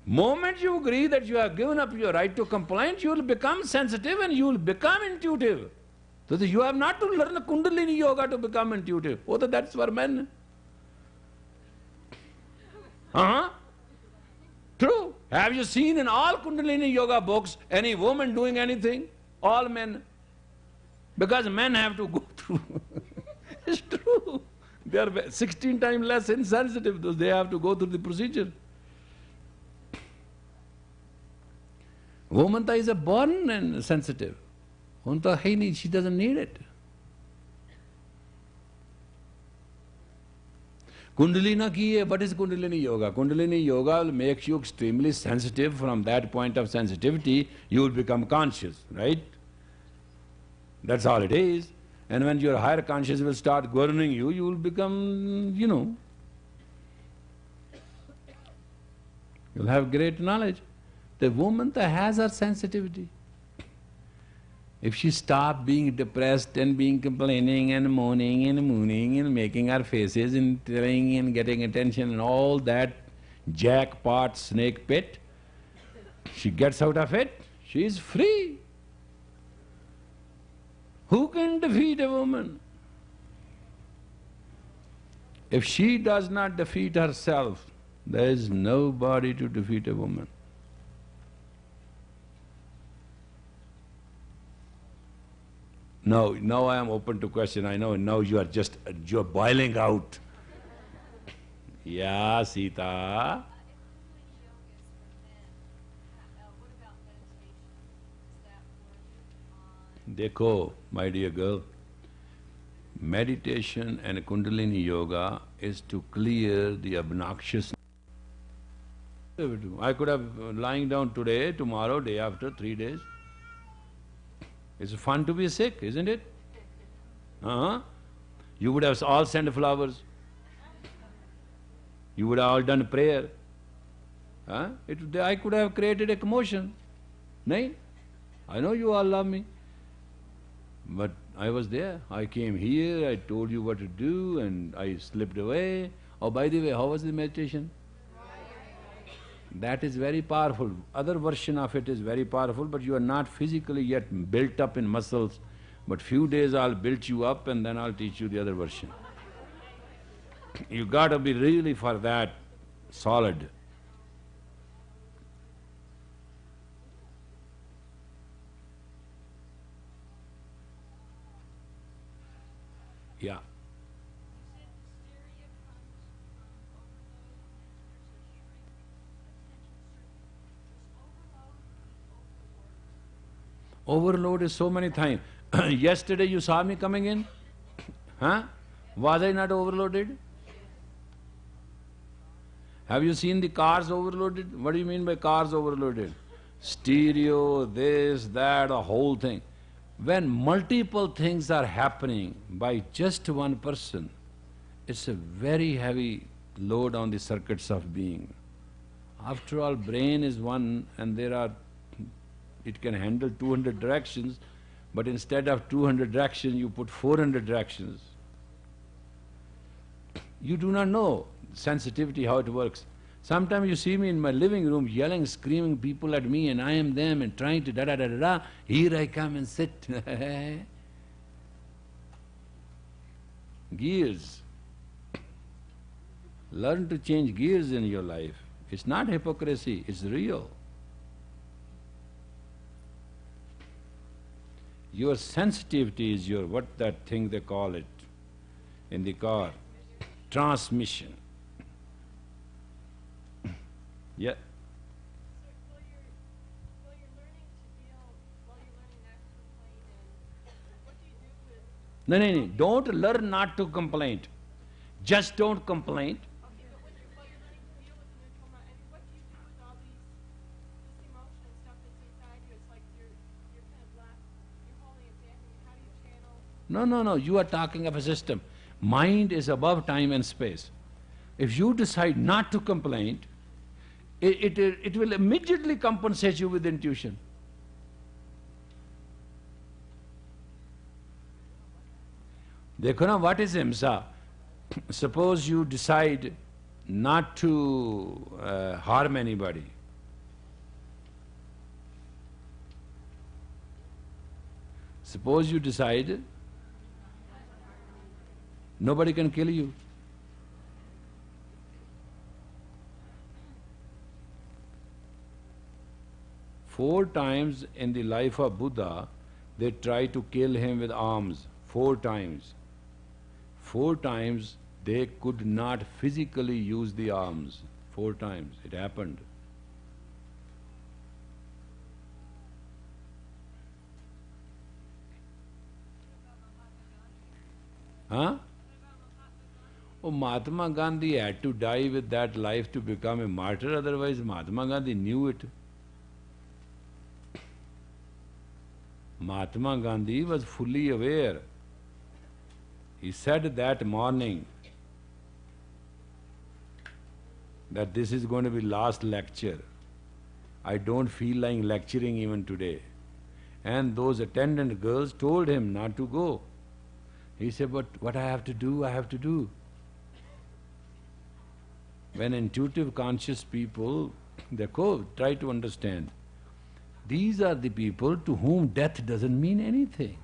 Moment you agree that you have given up your right to complain, you will become sensitive and you will become intuitive. So that you have not to learn the Kundalini Yoga to become intuitive. Oh, that's for men. True. Have you seen in all Kundalini Yoga books any woman doing anything? All men. Because men have to go through. It's true. They are 16 times less insensitive, though they have to go through the procedure. Woman is a born and sensitive. She doesn't need it. Kundalini ki hai. What is Kundalini Yoga? Kundalini Yoga will make you extremely sensitive. From that point of sensitivity, you will become conscious, right? That's all it is. And when your higher consciousness will start governing you, you will become, you'll have great knowledge. The woman that has her sensitivity. If she stopped being depressed and being complaining and moaning and making her faces and telling and getting attention and all that jackpot snake pit, she gets out of it, she is free. Who can defeat a woman? If she does not defeat herself, there is nobody to defeat a woman. Now I am open to question. I know now you're boiling out. Yeah, Sita. Dekho, my dear girl, meditation and Kundalini Yoga is to clear the obnoxious. I could have lying down today, tomorrow, day after, 3 days. It's fun to be sick, isn't it? You would have all sent flowers. You would have all done prayer. I could have created a commotion. Nahin? I know you all love me. But I was there. I came here, I told you what to do, and I slipped away. Oh, by the way, how was the meditation? That is very powerful. Other version of it is very powerful, but you are not physically yet built up in muscles. But few days I'll build you up and then I'll teach you the other version. You gotta be really for that solid. Yeah. Overload is so many times. Yesterday you saw me coming in? Was I not overloaded? Have you seen the cars overloaded? What do you mean by cars overloaded? Stereo, this, that, the whole thing. When multiple things are happening by just one person, it's a very heavy load on the circuits of being. After all, brain is one and it can handle 200 directions, but instead of 200 directions, you put 400 directions. You do not know sensitivity, how it works. Sometimes you see me in my living room yelling, screaming people at me, and I am them and trying to da-da-da-da-da. Here I come and sit. Gears. Learn to change gears in your life. It's not hypocrisy, it's real. Your sensitivity is your, what that thing they call it in the car, transmission. Yeah. While you're learning to deal, while you're learning not to complain, and what do you do with? No. Don't learn not to complain. Just don't complain. Okay, but while you're learning to deal with mental trauma, and what do you do with all this emotion and stuff that's inside you? It's like you're kind of black, you're holding it back, and how do you channel? No. You are talking of a system. Mind is above time and space. If you decide not to complain, it will immediately compensate you with intuition. Dekho na, what is himsa? Suppose you decide not to harm anybody. Suppose you decide nobody can kill you. Four times in the life of Buddha, they tried to kill him with arms. 4 times. 4 times they could not physically use the arms. 4 times. It happened. Oh, Mahatma Gandhi had to die with that life to become a martyr, otherwise Mahatma Gandhi knew it. Mahatma Gandhi was fully aware. He said that morning that this is going to be last lecture. I don't feel like lecturing even today. And those attendant girls told him not to go. He said, but what I have to do, I have to do. When intuitive conscious people, they try to understand, these are the people to whom death doesn't mean anything.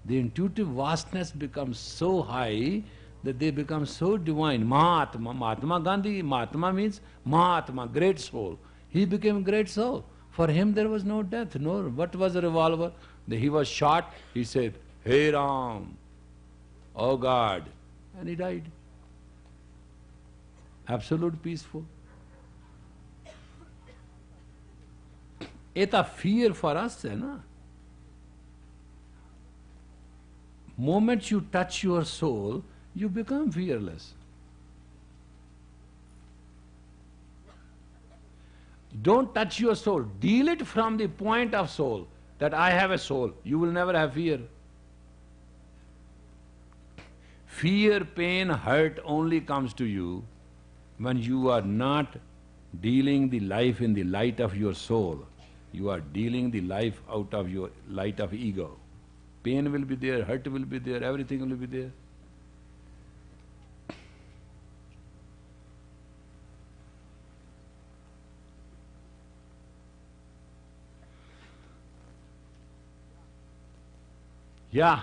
The intuitive vastness becomes so high that they become so divine. Mahatma, Mahatma Gandhi, Mahatma means Mahatma, great soul. He became great soul. For him there was no death, no. What was a revolver? He was shot, he said, Hey Ram, oh God, and he died. Absolute peaceful. It's a fear for us, hai na? Moment you touch your soul, you become fearless. Don't touch your soul. Deal it from the point of soul, that I have a soul. You will never have fear. Fear, pain, hurt only comes to you when you are not dealing the life in the light of your soul. You are dealing the life out of your light of ego. Pain will be there, hurt will be there, everything will be there. Yeah.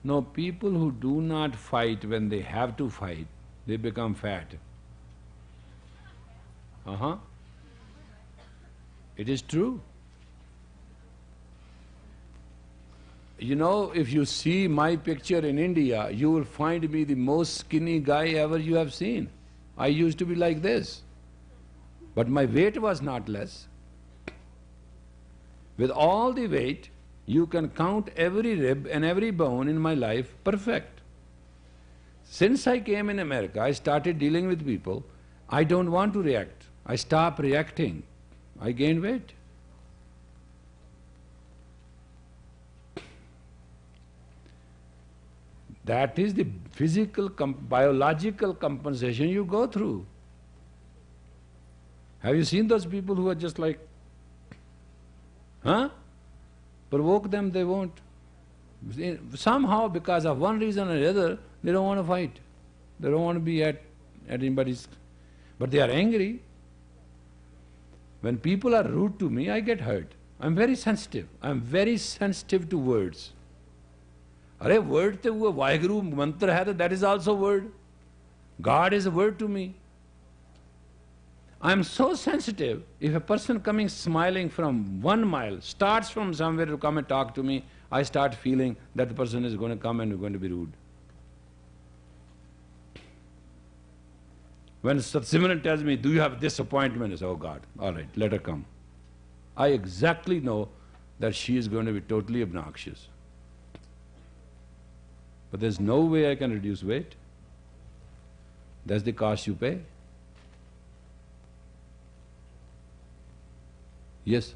No, people who do not fight when they have to fight, they become fat. It is true. You know, if you see my picture in India, you will find me the most skinny guy ever you have seen. I used to be like this. But my weight was not less. With all the weight, you can count every rib and every bone in my life perfect. Since I came in America, I started dealing with people. I don't want to react. I stop reacting. I gain weight. That is the physical, biological compensation you go through. Have you seen those people who are just like, provoke them, they won't. Somehow, because of one reason or another, they don't want to fight. They don't want to be at anybody's… But they are angry. When people are rude to me, I get hurt. I'm very sensitive. I'm very sensitive to words. Arey, word te wo Vaheguru mantra hai, that is also word. God is a word to me. I am so sensitive, if a person coming smiling from 1 mile, starts from somewhere to come and talk to me, I start feeling that the person is going to come and going to be rude. When Simran tells me, do you have this appointment? I say, oh God, all right, let her come. I exactly know that she is going to be totally obnoxious. But there's no way I can reduce weight. That's the cost you pay. Yes?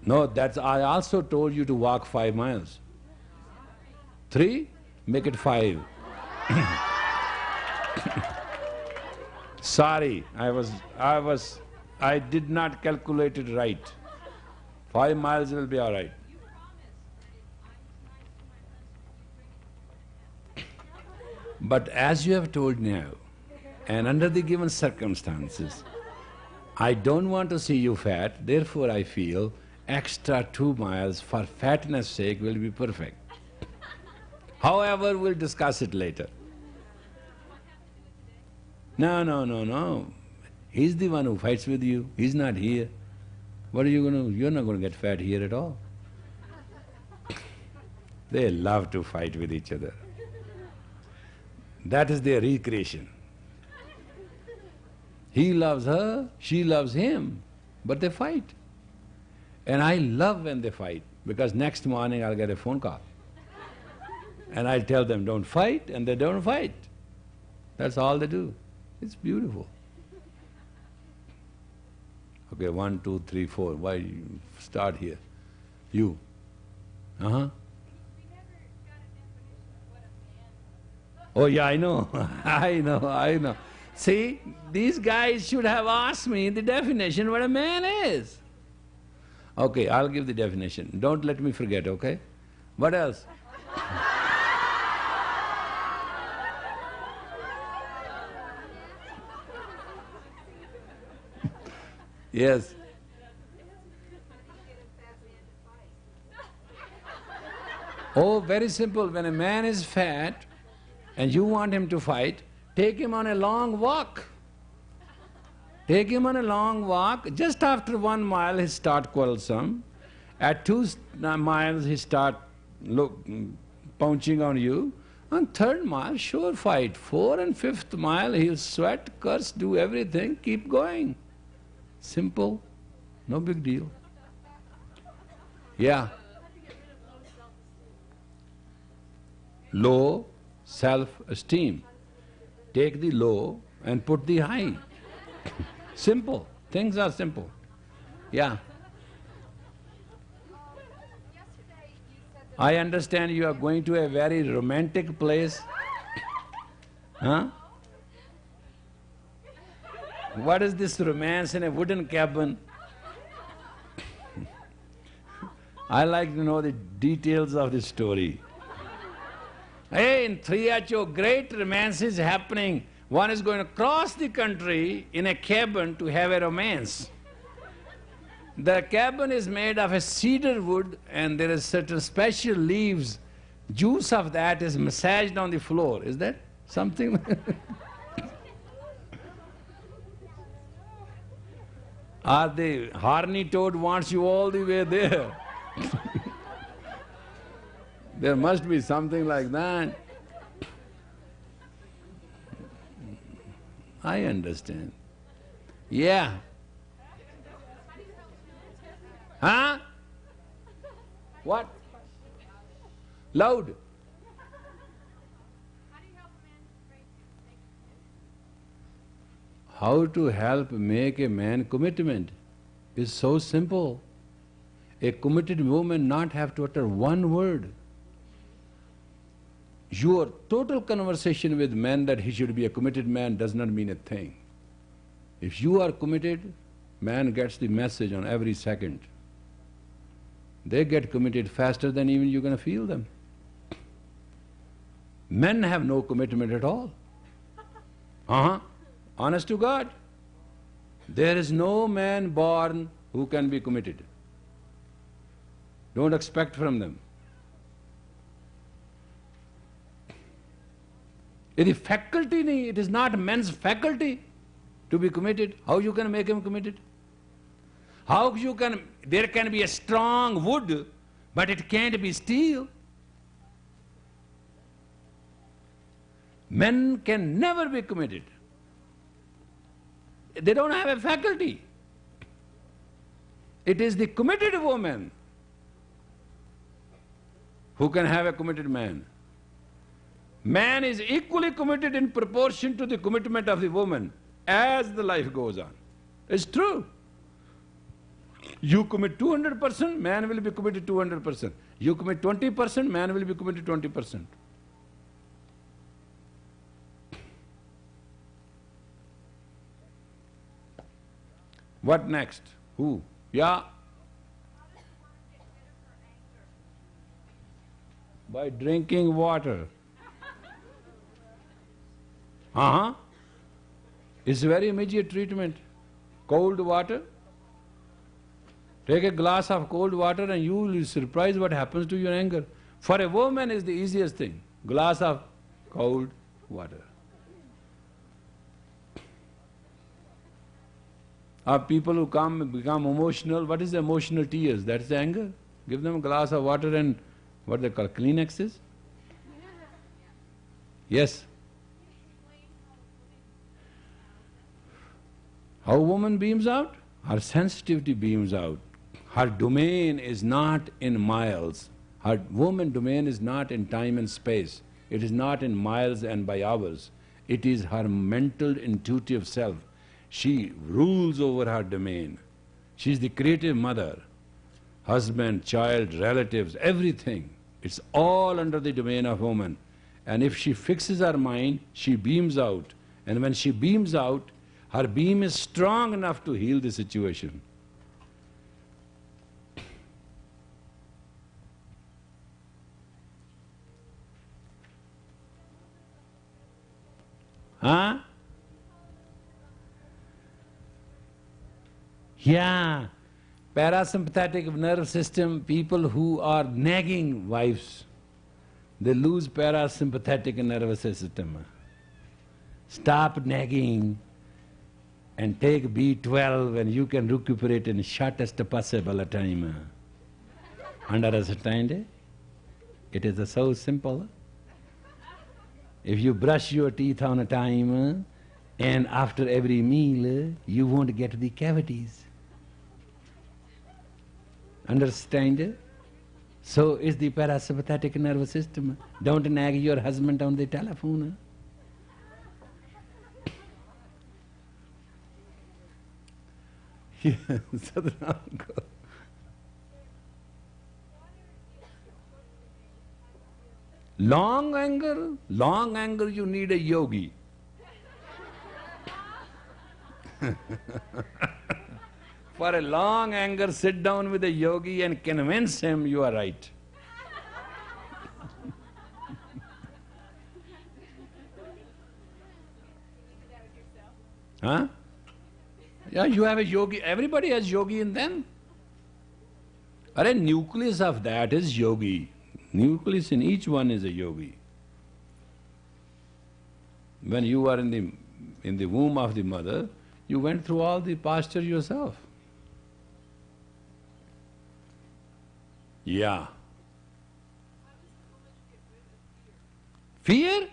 No, that's… I also told you to walk 5 miles. 3? Make it 5. Sorry, I did not calculate it right. 5 miles will be all right. But as you have told now, and under the given circumstances, I don't want to see you fat, therefore I feel extra 2 miles for fatness' sake will be perfect. However, we'll discuss it later. No. He's the one who fights with you. He's not here. What are you going to… You're not going to get fat here at all. They love to fight with each other. That is their recreation. He loves her, she loves him, but they fight. And I love when they fight, because next morning I'll get a phone call. And I'll tell them, don't fight, and they don't fight. That's all they do. It's beautiful. Okay, 1, 2, 3, 4. Why you start here? You. We never got a definition of what a man was. Oh yeah, I know. I know. See, these guys should have asked me the definition what a man is. Okay, I'll give the definition. Don't let me forget, okay? What else? Yes. Oh, very simple. When a man is fat and you want him to fight, take him on a long walk. Take him on a long walk. Just after 1 mile he start quarrelsome. At 2 miles he start pouncing on you. On 3rd mile, sure fight. 4th and 5th mile he'll sweat, curse, do everything, keep going. Simple, no big deal. Yeah. Low self-esteem. Take the low and put the high. Simple. Things are simple. Yeah. I understand you are going to a very romantic place. Huh? What is this romance in a wooden cabin? I like to know the details of the story. Hey, in 3HO, great romance is happening. One is going to cross the country in a cabin to have a romance. The cabin is made of a cedar wood and there is certain special leaves. Juice of that is massaged on the floor. Is that something? Or the horny toad wants you all the way there. There must be something like that. I understand. Yeah. Huh? What? Loud. How do you help a man break How to help make a man commitment is so simple. A committed woman not have to utter one word. Your total conversation with men that he should be a committed man does not mean a thing. If you are committed, man gets the message on every second. They get committed faster than even you're going to feel them. Men have no commitment at all. Honest to God. There is no man born who can be committed. Don't expect from them. It is faculty nahi, it is not men's faculty to be committed. How you can make him committed? How you can, there can be a strong wood, but it can't be steel. Men can never be committed. They don't have a faculty. It is the committed woman who can have a committed man. Man is equally committed in proportion to the commitment of the woman as the life goes on. It's true. You commit 200%, man will be committed 200%. You commit 20%, man will be committed 20%. What next? Who? Yeah? By drinking water. It's very immediate treatment. Cold water. Take a glass of cold water and you will be surprised what happens to your anger. For a woman is the easiest thing. Glass of cold water. People who become emotional, what is the emotional tears? That's the anger. Give them a glass of water and what they call Kleenexes. Yes. How a woman beams out? Her sensitivity beams out. Her domain is not in miles. Her woman domain is not in time and space. It is not in miles and by hours. It is her mental, intuitive self. She rules over her domain. She is the creative mother. Husband, child, relatives, everything. It's all under the domain of woman. And if she fixes her mind, she beams out. And when she beams out, her beam is strong enough to heal the situation. Huh? Yeah. Parasympathetic nerve system, people who are nagging wives, they lose parasympathetic nervous system. Stop nagging and take B12 and you can recuperate in shortest possible time. Understand? It is so simple. If you brush your teeth on a time and after every meal, you won't get the cavities. Understand? So is the parasympathetic nervous system. Don't nag your husband on the telephone. Long anger you need a yogi. For a long anger, sit down with a yogi and convince him you are right. Huh? Yeah, you have a yogi, everybody has yogi in them. A nucleus of that is yogi. Nucleus in each one is a yogi. When you are in the womb of the mother, you went through all the posture yourself. Yeah. Fear?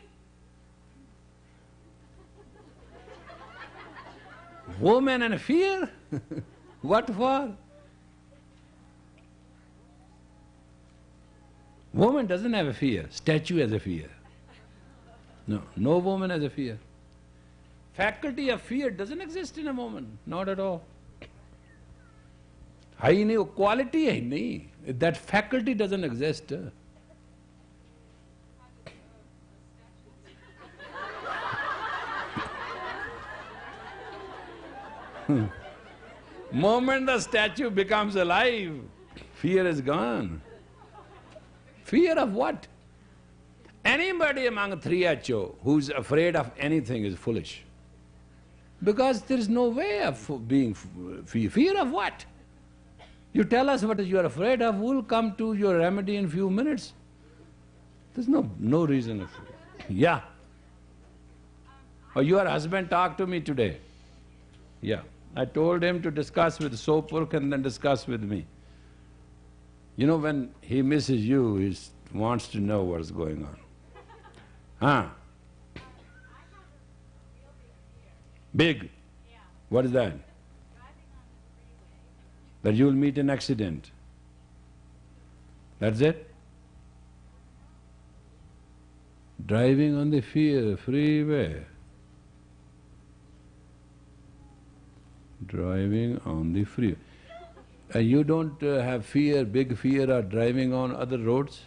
Woman and fear? What for? Woman doesn't have a fear, statue has a fear. No woman has a fear. Faculty of fear doesn't exist in a woman, not at all. Hai nahi, quality hai nahi. That faculty doesn't exist. Moment the statue becomes alive, fear is gone. Fear of what? Anybody among 3HO who's afraid of anything is foolish. Because there is no way of being fear. Fear of what? You tell us what you are afraid of, we'll come to your remedy in few minutes. There's no reason of fear. Yeah. Or your husband talked to me today. Yeah. I told him to discuss with Sopurk and then discuss with me. You know, when he misses you, he wants to know what's going on. Huh? Big? Yeah. What is that? That you'll meet an accident. That's it? Driving on the freeway. Driving on the freeway. You don't have fear, big fear of driving on other roads?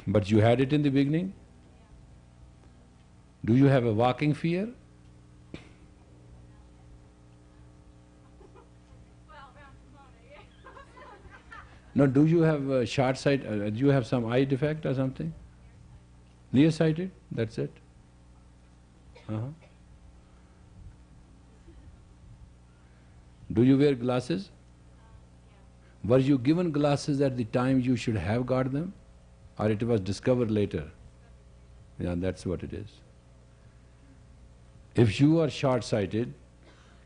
But you had it in the beginning? Do you have a walking fear? No, do you have short sight, do you have some eye defect or something? Nearsighted? That's it? Do you wear glasses? Were you given glasses at the time you should have got them? Or it was discovered later? Yeah, that's what it is. If you are short-sighted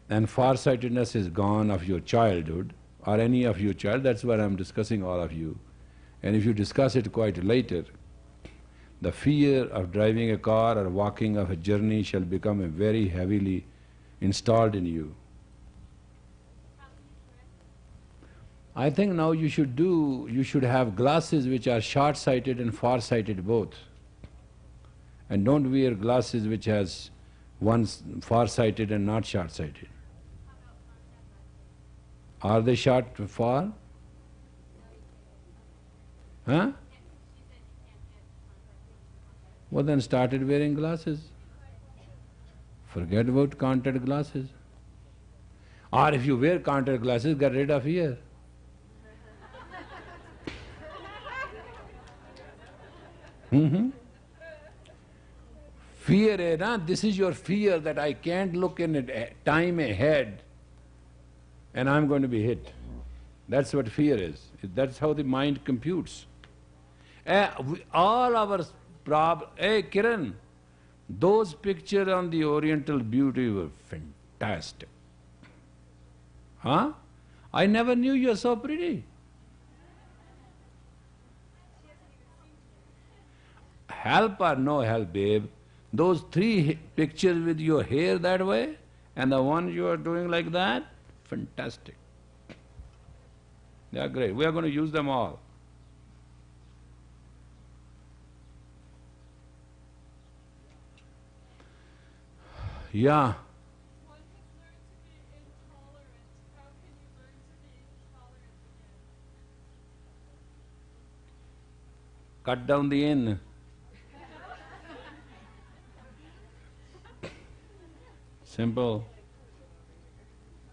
and far-sightedness is gone of your childhood, or any of your child, that's what I'm discussing all of you. And if you discuss it quite later, the fear of driving a car or walking of a journey shall become a very heavily installed in you. I think now you should have glasses which are short-sighted and far-sighted both. And don't wear glasses which has one far-sighted and not short-sighted. Are they short far? Huh? Well, then started wearing glasses. Forget about contact glasses. Or if you wear contact glasses, get rid of fear. Fear, na? This is your fear that I can't look in it time ahead and I'm going to be hit. That's what fear is. That's how the mind computes. All our problems… Hey, Kiran, those pictures on the Oriental Beauty were fantastic. Huh? I never knew you were so pretty. Help or no help, babe, those 3 pictures with your hair that way and the one you are doing like that, fantastic. They are great. We are going to use them all. Yeah. One has learned to be intolerant. How can you learn to be tolerant again? Cut down the in. Simple.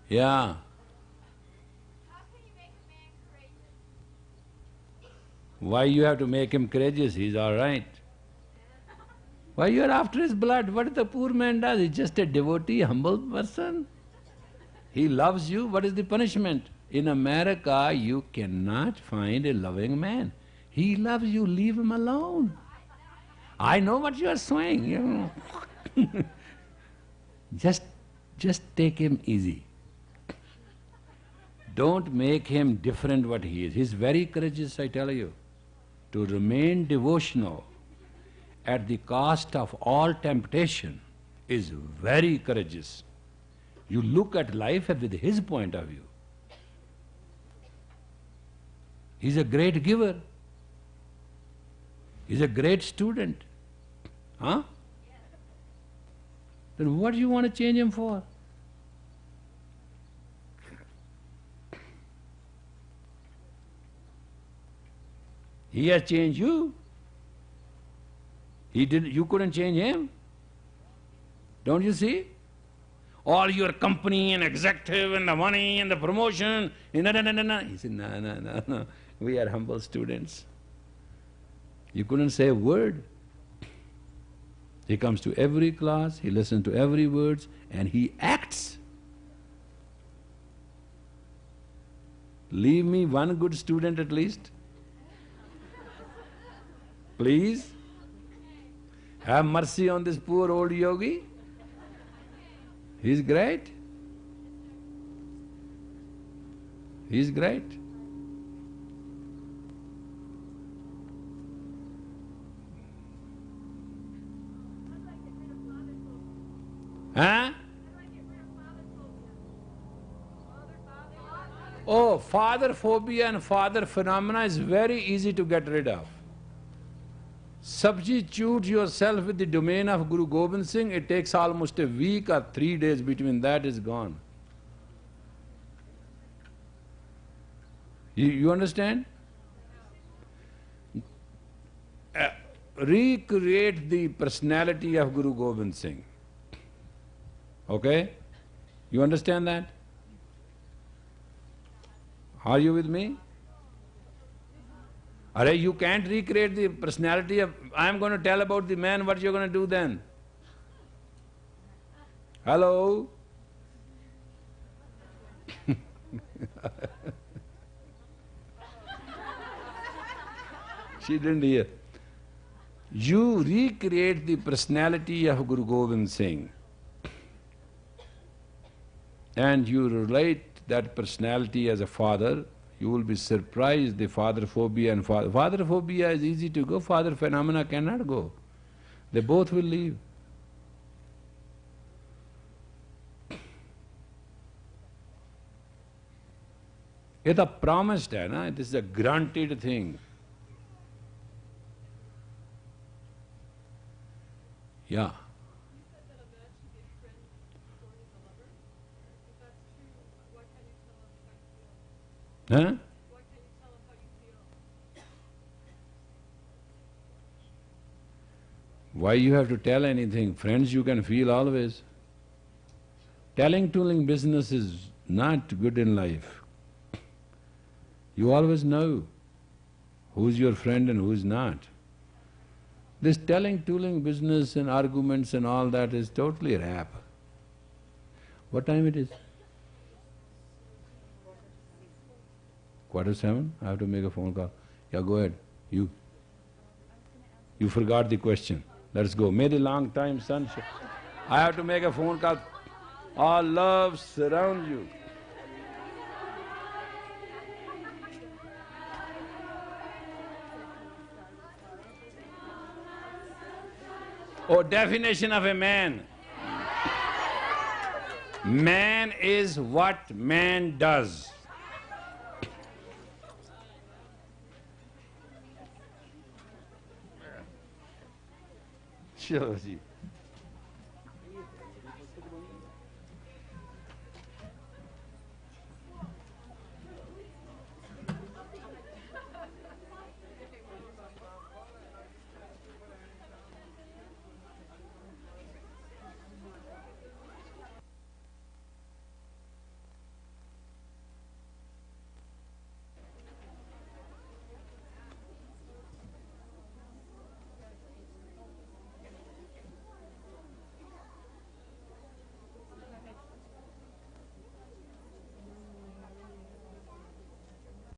Yeah. How can you make a man courageous? Why you have to make him courageous? He's all right. Why you are after his blood? What the poor man does? He's just a devotee, humble person. He loves you. What is the punishment? In America, you cannot find a loving man. He loves you. Leave him alone. I know what you are saying. You know. Just take him easy. Don't make him different what he is. He's very courageous, I tell you. To remain devotional at the cost of all temptation is very courageous. You look at life with his point of view. He's a great giver. He's a great student. Huh? Then what do you want to change him for? He has changed you. You couldn't change him. Don't you see? All your company and executive and the money and the promotion, no. He said, no. We are humble students. You couldn't say a word. He comes to every class, he listens to every word, and he acts. Leave me one good student at least. Please. Have mercy on this poor old yogi. He's great. He's great. Huh? Oh, father phobia and father phenomena is very easy to get rid of. Substitute yourself with the domain of Guru Gobind Singh, it takes almost a week or 3 days, between that is gone. You understand? Recreate the personality of Guru Gobind Singh. Okay? You understand that? Are you with me? Arey, you can't recreate the personality of… I am going to tell about the man, what you're going to do then? Hello? She didn't hear. You recreate the personality of Guru Gobind Singh and you relate that personality as a father, you will be surprised the father phobia and father phobia is easy to go, father phenomena cannot go. They both will leave. It's a promised, na? This is a granted thing. Yeah. You said that a man should be a friend before he's a lover. If that's true, why can't you tell him how you feel? Huh? Why can't you tell him how you feel? Why you have to tell anything? Friends you can feel always. Telling business is not good in life. You always know who's your friend and who's not. This telling business and arguments and all that is totally rap. What time it is? 7:15? I have to make a phone call. Yeah, go ahead. You forgot the question. Let's go. May the long time sunshine. I have to make a phone call. All love surround you. Oh, definition of a man. Man is what man does. Chalo ji.